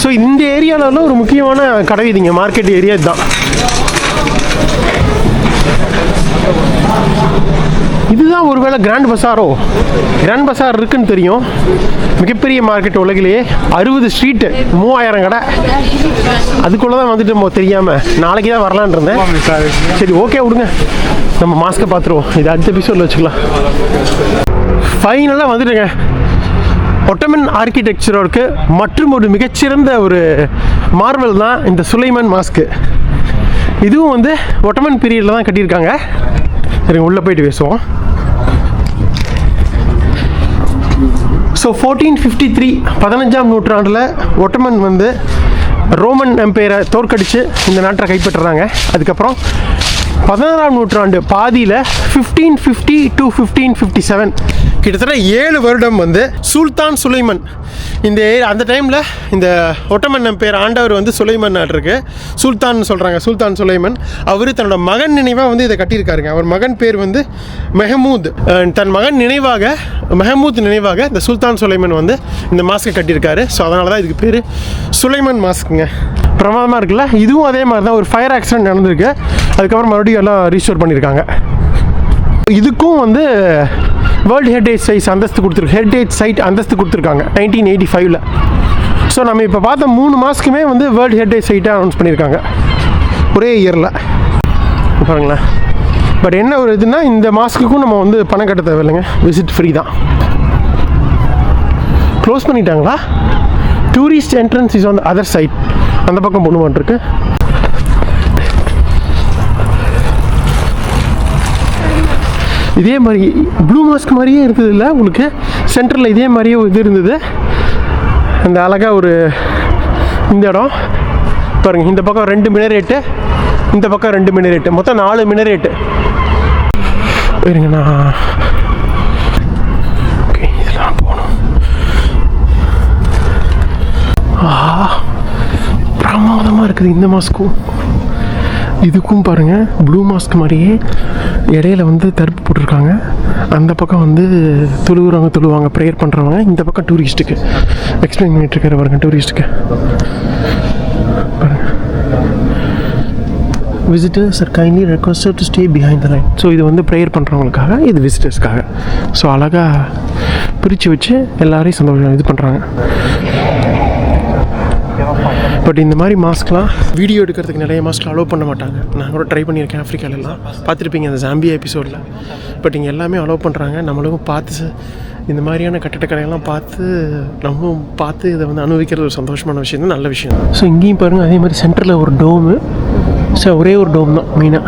ஸோ இந்த ஏரியாவில் ஒரு முக்கியமான கடை வீதிங்க, மார்க்கெட் ஏரியா இதுதான். இதுதான் ஒருவேளை கிராண்ட் பஸாரோ. கிராண்ட் பஸார் இருக்குன்னு தெரியும். மிகப்பெரிய மார்க்கெட் உலகிலேயே 60 ஸ்ட்ரீட்டு, 3000 கடை. அதுக்குள்ளே தான் வந்துட்டு தெரியாமல் நாளைக்கு தான் வரலான் இருந்தேன். சரி, ஓகே விடுங்க, நம்ம மாஸ்க்கை பார்த்துருவோம். இது அடுத்த எபிசோடில் வச்சுக்கலாம். ஃபைனலாக வந்துட்டுங்க. ஒட்டமன் ஆர்கிடெக்சரோருக்கு மற்றும் ஒரு மிகச்சிறந்த ஒரு மார்வல் தான் இந்த சுலைமான் மாஸ்க்கு. இதுவும் வந்து ஒட்டமன் பீரியடில் தான் கட்டியிருக்காங்க. சரி, உள்ளே போயிட்டு பேசுவோம். ஸோ 1453 15ஆம் நூற்றாண்டில் ஒட்டமன் வந்து ரோமன் எம்பையரை தோற்கடித்து இந்த நாட்டை கைப்பற்றுறாங்க. அதுக்கப்புறம் 16ஆம் நூற்றாண்டு பாதியில் 1550 to 1557 கிட்டத்தட்ட 7 வருடம் வந்து சுல்தான் சுலைமன் இந்த அந்த டைமில் இந்த ஒட்டமன் எம்பையர் ஆண்டவர் வந்து சுலைமன் நாட்டிருக்கு. சுல்தான் சொல்கிறாங்க, சுல்தான் சுலைமன். அவர் தன்னோட மகன் நினைவாக வந்து இதை கட்டியிருக்காருங்க. அவர் மகன் பேர் வந்து மெஹமூத். தன் மகன் நினைவாக, மெஹமூத் நினைவாக இந்த சுல்தான் சுலைமன் வந்து இந்த மாஸ்கை கட்டியிருக்காரு. ஸோ அதனால தான் இதுக்கு பேர் சுலைமன் மாஸ்க்குங்க. பிரமாதமாக இருக்குல்ல. இதுவும் அதே மாதிரி தான், ஒரு ஃபயர் ஆக்சிடென்ட் நடந்திருக்கு. அதுக்கப்புறம் மறுபடியும் எல்லாம் ரீஸ்டோர் பண்ணியிருக்காங்க. இதுக்கும் வந்து வேர்ல்டு ஹெரிடேஜ் சைட் அந்தஸ்து கொடுத்துருக்காங்க 1985. ஸோ நம்ம இப்போ பார்த்த 3 மாஸ்க்குமே வந்து வேர்ல்டு ஹெரிடேஜ் சைட்டாக அனௌன்ஸ் பண்ணியிருக்காங்க ஒரே இயரில். பாருங்களேன். பட் என்ன ஒரு இதுனா, இந்த மாஸ்க்குக்கும் நம்ம வந்து பணம் கட்ட தேவையில்லைங்க, விசிட் ஃப்ரீ தான். க்ளோஸ் பண்ணிட்டாங்களா? Tourist entrance is on the other side. அந்த பக்கம் பொண்ணு இருக்கு. இதே மாதிரி ப்ளூ மாஸ்க் மாதிரியே இருந்தது இல்லை உங்களுக்கு, சென்டரில் இதே மாதிரியே இது இருந்தது. அந்த அழகாக ஒரு இந்த இடம் பாருங்கள், இந்த பக்கம் 2 மினரேட்டு, இந்த பக்கம் 2 மினரேட்டு, மொத்தம் 4 மினரேட்டு. இருங்கண்ணா, ஓகே இதெல்லாம் போகணும். பிரமாதமாக இருக்குது இந்த மாஸ்க்கும் இதுக்கும். பாருங்கள் ப்ளூ மாஸ்க் மாதிரியே இடையில வந்து தடுப்பு போட்டிருக்காங்க. அந்த பக்கம் வந்து தொழுவாங்க ப்ரேயர் பண்ணுறவங்க, இந்த பக்கம் டூரிஸ்ட்டுக்கு எக்ஸ்பிளைன் பண்ணிட்டு இருக்காரு பாருங்க. டூரிஸ்ட்டுக்கு பாருங்க, visitors are kindly requested to stay behind the line. So இது வந்து ப்ரேயர் பண்ணுறவங்களுக்காக, இது விசிட்டர்ஸ்க்காக. ஸோ அழகாக பிரித்து வச்சு எல்லாரையும் சந்தோஷம் இது பண்ணுறாங்க. பட் இந்த மாதிரி மாஸ்க்லாம் வீடியோ எடுக்கிறதுக்கு நிறைய மாஸ்க்லாம் அலோவ் பண்ண மாட்டாங்க. நான் கூட ட்ரை பண்ணியிருக்கேன் ஆஃப்ரிக்காலெல்லாம், பார்த்துருப்பீங்க அந்த ஜாம்பியா எபிசோடில். பட் இங்கே எல்லாமே அலோவ் பண்ணுறாங்க. நம்மளும் பார்த்து இந்த மாதிரியான கட்டிடக்கலையெல்லாம் நம்மளும் பார்த்து இதை வந்து அனுபவிக்கிறது ஒரு சந்தோஷமான விஷயம் தான், நல்ல விஷயம். ஸோ இங்கேயும் பாருங்கள் அதே மாதிரி சென்டரில் ஒரு டோமு. ஸோ ஒரே ஒரு டோம் தான் மெயினாக.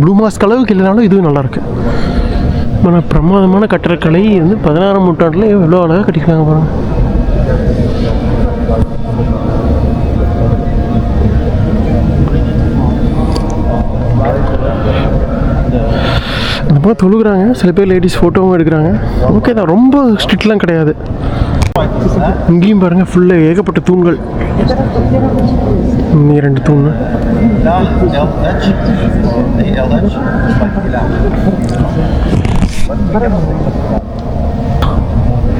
ப்ளூ மாஸ்க் அளவுக்கு இல்லைனாலும் இதுவும் நல்லாயிருக்கு. ஆனால் பிரமாதமான கட்டடக்கலை வந்து 16ஆம் நூற்றாண்டில் எவ்வளோ அழகாக கட்டியிருக்காங்க பாருங்கள். இந்த மாதிரி தொழுகிறாங்க, சில பேர் லேடிஸ் ஃபோட்டோவும் எடுக்கிறாங்க. ஓகே தான், ரொம்ப ஸ்ட்ரிக்ட்லாம் கிடையாது. இங்கேயும் பாருங்கள் ஃபுல்லாக ஏகப்பட்ட தூண்கள். 2 தூண்.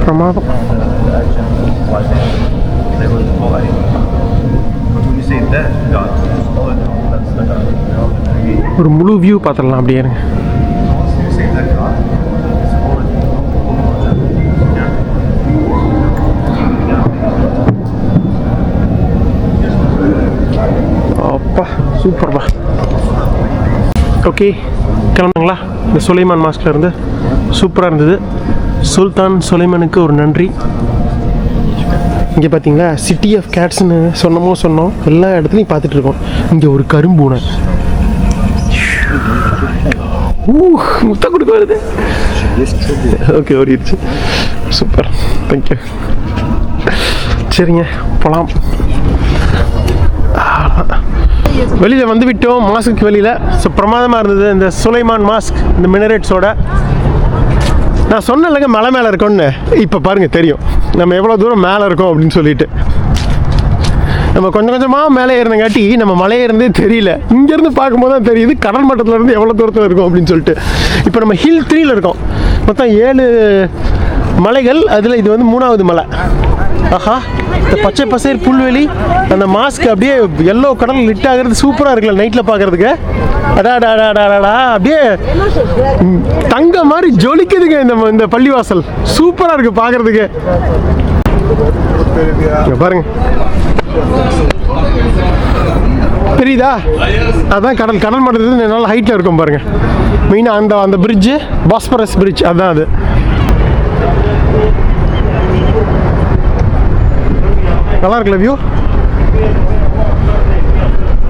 பிரமாதம். ஒரு முழு வியூ பார்த்துடலாம் அப்படியே. அப்பா சூப்பர்ப்பா. ஓகே கிளம்புங்களா? இந்த சுலைமான் மாஸ்கில் இருந்து சூப்பராக இருந்தது. சுல்தான் சுலைமானுக்கு ஒரு நன்றி. இங்கே பார்த்தீங்களா, சிட்டி ஆஃப் கேட்ஸ்னு சொன்னோம், எல்லா இடத்துலையும் பார்த்துட்ருக்கோம். இங்கே ஒரு கரும்பூனை முத்த கொடுக்க வருது. ஓகே ஓடிடுச்சு. Super, thank you. சரிங்க போகலாம். வெளியில் வந்து விட்டோம் மாஸ்க்கு வெளியில். ஸோ பிரமாதமாக இருந்தது இந்த சுலைமான் மாஸ்க், இந்த மினரேட்ஸோட. நான் சொன்னேன்லங்க மலை மேலே இருக்கோன்னு, இப்போ பாருங்கள் தெரியும் நம்ம எவ்வளோ தூரம் மேலே இருக்கோம் அப்படின்னு சொல்லிட்டு. நம்ம கொஞ்சம் கொஞ்சமாக மேலே ஏறினங்காட்டி நம்ம மலையே இருந்தே தெரியல. இங்கேருந்து பார்க்கும்போது தான் தெரியுது கடல் மட்டத்தில் இருந்து எவ்வளோ தூரத்தில் இருக்கும் அப்படின்னு சொல்லிட்டு. இப்போ நம்ம ஹில் 3ல் இருக்கோம். மொத்தம் 7 மலைகள், அதில் இது வந்து 3வது மலை. ஆஹா, இந்த பச்சை பசேர் புல்வெளி, அந்த மாஸ்க் அப்படியே எல்லோ கடல் லிட் ஆகிறது சூப்பராக இருக்குல்ல நைட்டில் பார்க்குறதுக்கு. அடாடாடாடாடா, அப்படியே தங்க மாதிரி ஜொலிக்குதுங்க இந்த பள்ளிவாசல். சூப்பராக இருக்குது பார்க்குறதுக்கு. பாருங்க தெரியுதா? அதான் கடல் மட்டத்துலேருந்து நல்ல ஹைட்டில் இருக்கும் பாருங்கள். மெயினாக அந்த பிரிட்ஜு, பாஸ்பரஸ் பிரிட்ஜ், அதுதான் அது. நல்லா இருக்குல்ல வியூ?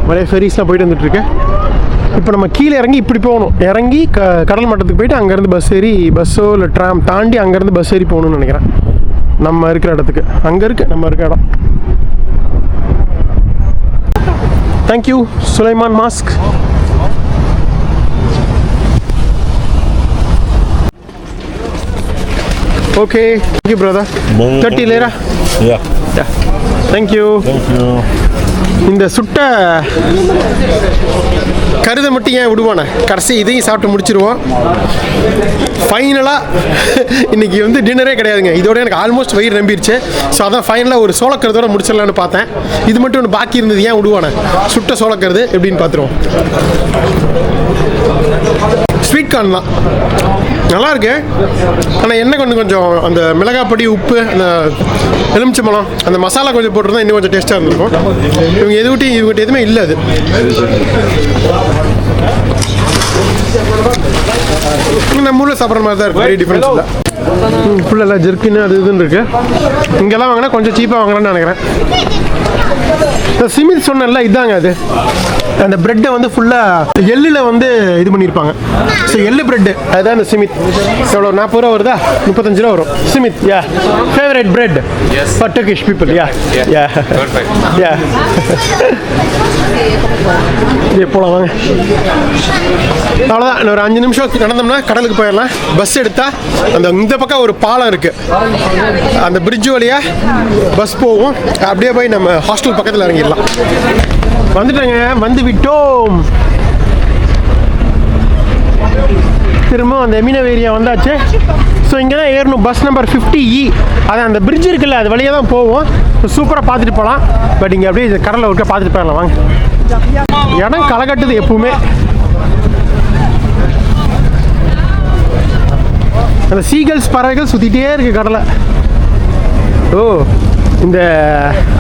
நிறைய ஃபெரிஸ்லாம் போயிட்டு வந்துட்டுருக்கு. இப்போ நம்ம கீழே இறங்கி இப்படி போகணும். இறங்கி கடல் மட்டத்துக்கு போயிட்டு அங்கேருந்து பஸ் ஏறி, பஸ்ஸோ இல்லை ட்ராம் தாண்டி அங்கேருந்து பஸ் ஏறி போகணுன்னு நினைக்கிறேன். நம்ம இருக்கிற இடத்துக்கு அங்கே இருக்குது நம்ம இருக்கிற இடம். Thank you Sulaiman mask. Okay, thank you brother. 30 லேரா? Yeah. Thank you. இந்த சுட்ட கருதை மட்டும் ஏன் விடுவானே, கடைசி இதையும் சாப்பிட்டு முடிச்சிருவோம். ஃபைனலாக இன்றைக்கி வந்து டின்னரே கிடையாதுங்க. இதோட எனக்கு ஆல்மோஸ்ட் வயிறு நம்பிடுச்சு. ஸோ அதான் ஃபைனலாக ஒரு சோளக்கருதோட முடிச்சிடலான்னு பார்த்தேன். இது மட்டும் ஒன்று பாக்கி இருந்தது, ஏன் விடுவானே, சுட்ட சோளக்கருது எப்படின்னு பார்த்துருவோம். ஸ்வீட் கார்ன் தான் நல்லாயிருக்கு. ஆனால் என்ன கொஞ்சம் அந்த மிளகாப்பொடி, உப்பு, அந்த எலுமிச்சம்பழம், அந்த மசாலா கொஞ்சம் போட்டுருந்தா இன்னும் கொஞ்சம் டேஸ்ட்டாக இருந்திருக்கும். இவங்க இவங்ககிட்ட எதுவுமே இல்லை. அது நம்ம ஊரில் சாப்பிட்ற மாதிரி தான் இருக்குது, வெரி டிஃப்ரென்ஸ் இல்லை. ஃபுல்லெல்லாம் ஜெர்க்கின்னு அது இதுன்னு இருக்குது. இங்கெல்லாம் வாங்கினா கொஞ்சம் சீப்பாக வாங்கலாம்னு நினைக்கிறேன். இந்த சிமித் சொன்னல இதாங்க அது. அந்த ப்ரெட்டை வந்து ஃபுல்லாக எள்ளில் வந்து இது பண்ணியிருப்பாங்க. ஸோ எள்ளு ப்ரெட்டு அதுதான் இந்த சிமித். எவ்வளோ 40 ரூபா வருதா? 35 ரூபா வரும். Simit yeah favourite bread for Turkish people. Yeah yeah yeah இதே போகலாம் வாங்க. அவ்வளோதான். இன்னும் ஒரு 5 நிமிஷம் நடந்தோம்னா கடலுக்கு போயிடலாம். பஸ் எடுத்தால் அந்த இந்த பக்கம் ஒரு பாலம் இருக்குது, அந்த பிரிட்ஜ் வழியாக பஸ் போகும். அப்படியே போய் நம்ம ஹாஸ்டல் பக்கத்தில் இறங்கிடலாம். வந்துட்டேங்க, வந்து விட்டோம். திரும்ப அந்த எமினவ் ஏரியா வந்தாச்சு. ஸோ இங்கே தான் ஏறணும். Bus number 50E. அது அந்த பிரிட்ஜ் இருக்குல்ல, அது வழியாக தான் போவோம். சூப்பராக பார்த்துட்டு போகலாம். பட் இங்கே அப்படியே கடலில் ஒருக்க பார்த்துட்டு போயிடலாம் வாங்க. இடம் களை கட்டுது எப்பவுமே. அந்த சீகல்ஸ் பறவைகள் சுற்றிட்டே இருக்குது கடலை. ஓ, இந்த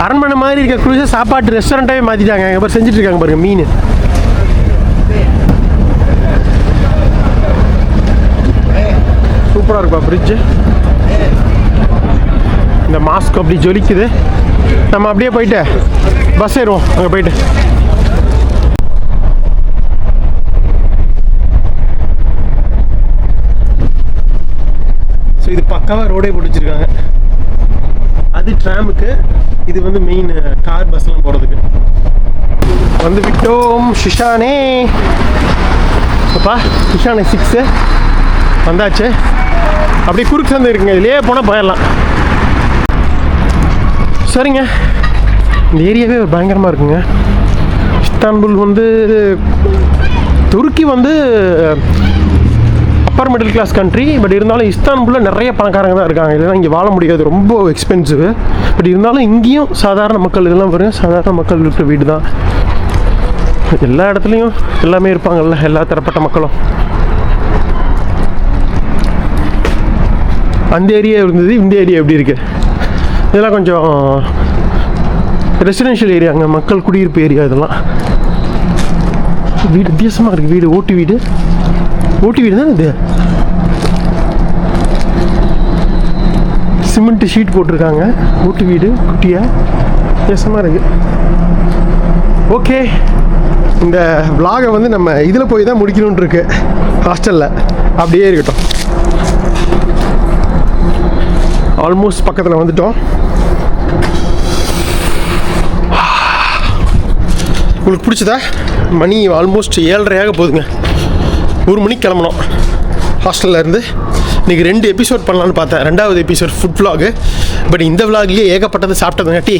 அரண்மனை மாதிரி இருக்க குளிச்ச சாப்பாட்டு ரெஸ்டாரண்ட்டாகவே மாற்றிட்டாங்க. எங்கள் பேர் செஞ்சுட்டு இருக்காங்க பாருங்க. மீன் சூப்பராக இருக்குப்பா பிரிட்ஜு. இந்த மாஸ்க் அப்படி ஜொலிக்குது. நம்ம அப்படியே போயிட்டு பஸ் ஏறுவோம் அங்கே போயிட்டு. ஸோ இது பக்காவாக ரோடே போட்டு வச்சுருக்காங்க. அது ட்ராமுக்கு, இது வந்து மெயின் கார் பஸ்லாம் போகிறதுக்கு. வந்து விட்டோம் ஷிஷானே. அப்பா ஷிஷானே 6 வந்தாச்சு. அப்படியே குறுக்கு சந்தை இருக்குங்க, இதுலேயே போனால் போயிடலாம். சரிங்க, இந்த ஏரியாவே ஒரு பயங்கரமாக இருக்குங்க. இஸ்தான்புல் வந்து துருக்கி வந்து upper middle class country. But இருந்தாலும் இஸ்தான்புல்ல நிறைய பணக்காரங்க தான் இருக்காங்க. இதெல்லாம் இங்கே வாழ முடியாது, ரொம்ப எக்ஸ்பென்சிவ். பட் இருந்தாலும் இங்கேயும் சாதாரண மக்கள், இதெல்லாம் பாருங்க, சாதாரண மக்கள் இருக்கிற வீடு தான். எல்லா இடத்துலையும் எல்லாமே இருப்பாங்கல்ல, எல்லா தரப்பட்ட மக்களும். அந்த ஏரியா இருந்தது, இந்த ஏரியா எப்படி இருக்கு? இதெல்லாம் கொஞ்சம் ரெசிடென்ஷியல் ஏரியாங்க, மக்கள் குடியிருப்பு ஏரியா. இதெல்லாம் வீடு வித்தியாசமாக இருக்குது. வீடு ஓட்டு வீடு, ஓட்டு வீடு தான் இது. சிமெண்ட் ஷீட் போட்டிருக்காங்க. ஓட்டு வீடு குட்டியாக வித்தியாசமாக இருக்குது. ஓகே, இந்த விலாகை வந்து நம்ம இதில் போய் தான் முடிக்கணும்னு இருக்கு, ஹாஸ்டலில். அப்படியே இருக்கட்டும். ஆல்மோஸ்ட் பக்கத்தில் வந்துட்டோம். உங்களுக்கு பிடிச்சதா? மணி ஆல்மோஸ்ட் 7:30 போகுதுங்க. 1 மணிக்கு கிளம்பணும் ஹாஸ்டலில் இருந்து. இன்றைக்கி 2 எபிசோட் பண்ணலான்னு பார்த்தேன். 2வது எபிசோட் ஃபுட் விலாகு. பட் இந்த விலாக்லேயே ஏகப்பட்டது சாப்பிட்டதுங்காட்டி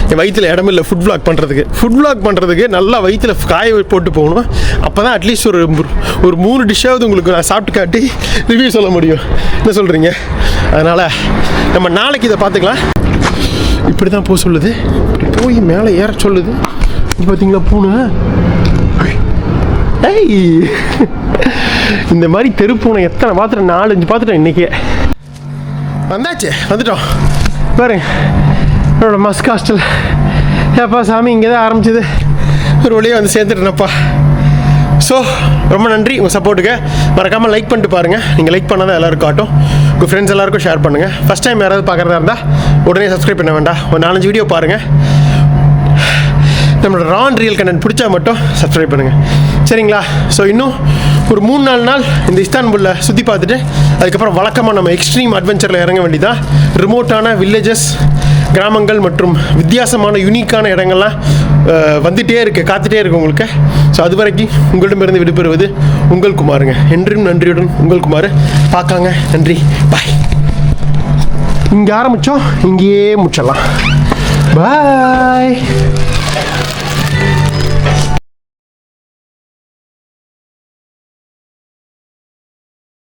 என் வயிற்றில் இடமில்லை ஃபுட் விலாக் பண்ணுறதுக்கு. ஃபுட் விலாக் பண்ணுறதுக்கு நல்லா வயிற்றில் காய போட்டு போகணும். அப்போ தான் அட்லீஸ்ட் ஒரு 3 டிஷ்ஷாவது உங்களுக்கு நான் சாப்பிட்டு காட்டி ரிவ்யூ சொல்ல முடியும். என்ன சொல்கிறீங்க? அதனால் நம்ம நாளைக்கு இதை பார்த்துக்கலாம். இப்படி தான் போக சொல்லுது, இப்படி போய் மேலே ஏற சொல்லுது. இது பார்த்தீங்களா பூனை? ஏய், இந்த மாதிரி தெரு பூனை எத்தனை பார்த்துட்டேன்? 4-5 பார்த்துட்டேன் இன்றைக்கே. வந்தாச்சு, வந்துட்டோம் பாருங்க. என்னோடய மஸ்க் ஹாஸ்டல். ஏப்பா சாமி, இங்கே தான் ஆரம்பிச்சது, ஒரு வழியாக வந்து சேர்ந்துட்டேனப்பா. ஸோ ரொம்ப நன்றி உங்கள் சப்போர்ட்டுக்கு. மறக்காமல் லைக் பண்ணிட்டு பாருங்கள். நீங்கள் லைக் பண்ணால் தான் எல்லோருக்கும் காட்டும். உங்கள் ஃப்ரெண்ட்ஸ் எல்லாருக்கும் ஷேர் பண்ணுங்கள். ஃபஸ்ட் டைம் யாராவது பார்க்குறதா இருந்தால் உடனே சப்ஸ்கிரைப் பண்ண வேண்டாம். ஒரு 4-5 வீடியோ பாருங்கள். நம்மளோட ரான் ரியல் கண்டென்ட் பிடிச்சா மட்டும் சப்ஸ்கிரைப் பண்ணுங்கள், சரிங்களா? ஸோ இன்னும் ஒரு 3-4 நாள் இந்த இஸ்தான்புல்ல சுற்றி பார்த்துட்டு அதுக்கப்புறம் வழக்கமாக நம்ம எக்ஸ்ட்ரீம் அட்வென்ச்சரில் இறங்க வேண்டியதான். ரிமோட்டான வில்லேஜஸ், கிராமங்கள் மற்றும் வித்தியாசமான யூனிக்கான இடங்கள்லாம் வந்துகிட்டே இருக்குது, காத்துட்டே இருக்குது உங்களுக்கு. ஸோ அது வரைக்கும் உங்களிடமிருந்து விடுபெறுவது உங்கள் குமாருங்க. என்றும் நன்றியுடன் உங்கள் குமார். பார்க்காங்க, நன்றி, பாய். இங்கே ஆரம்பித்தோம், இங்கேயே முடிச்சிடலாம். பாய்.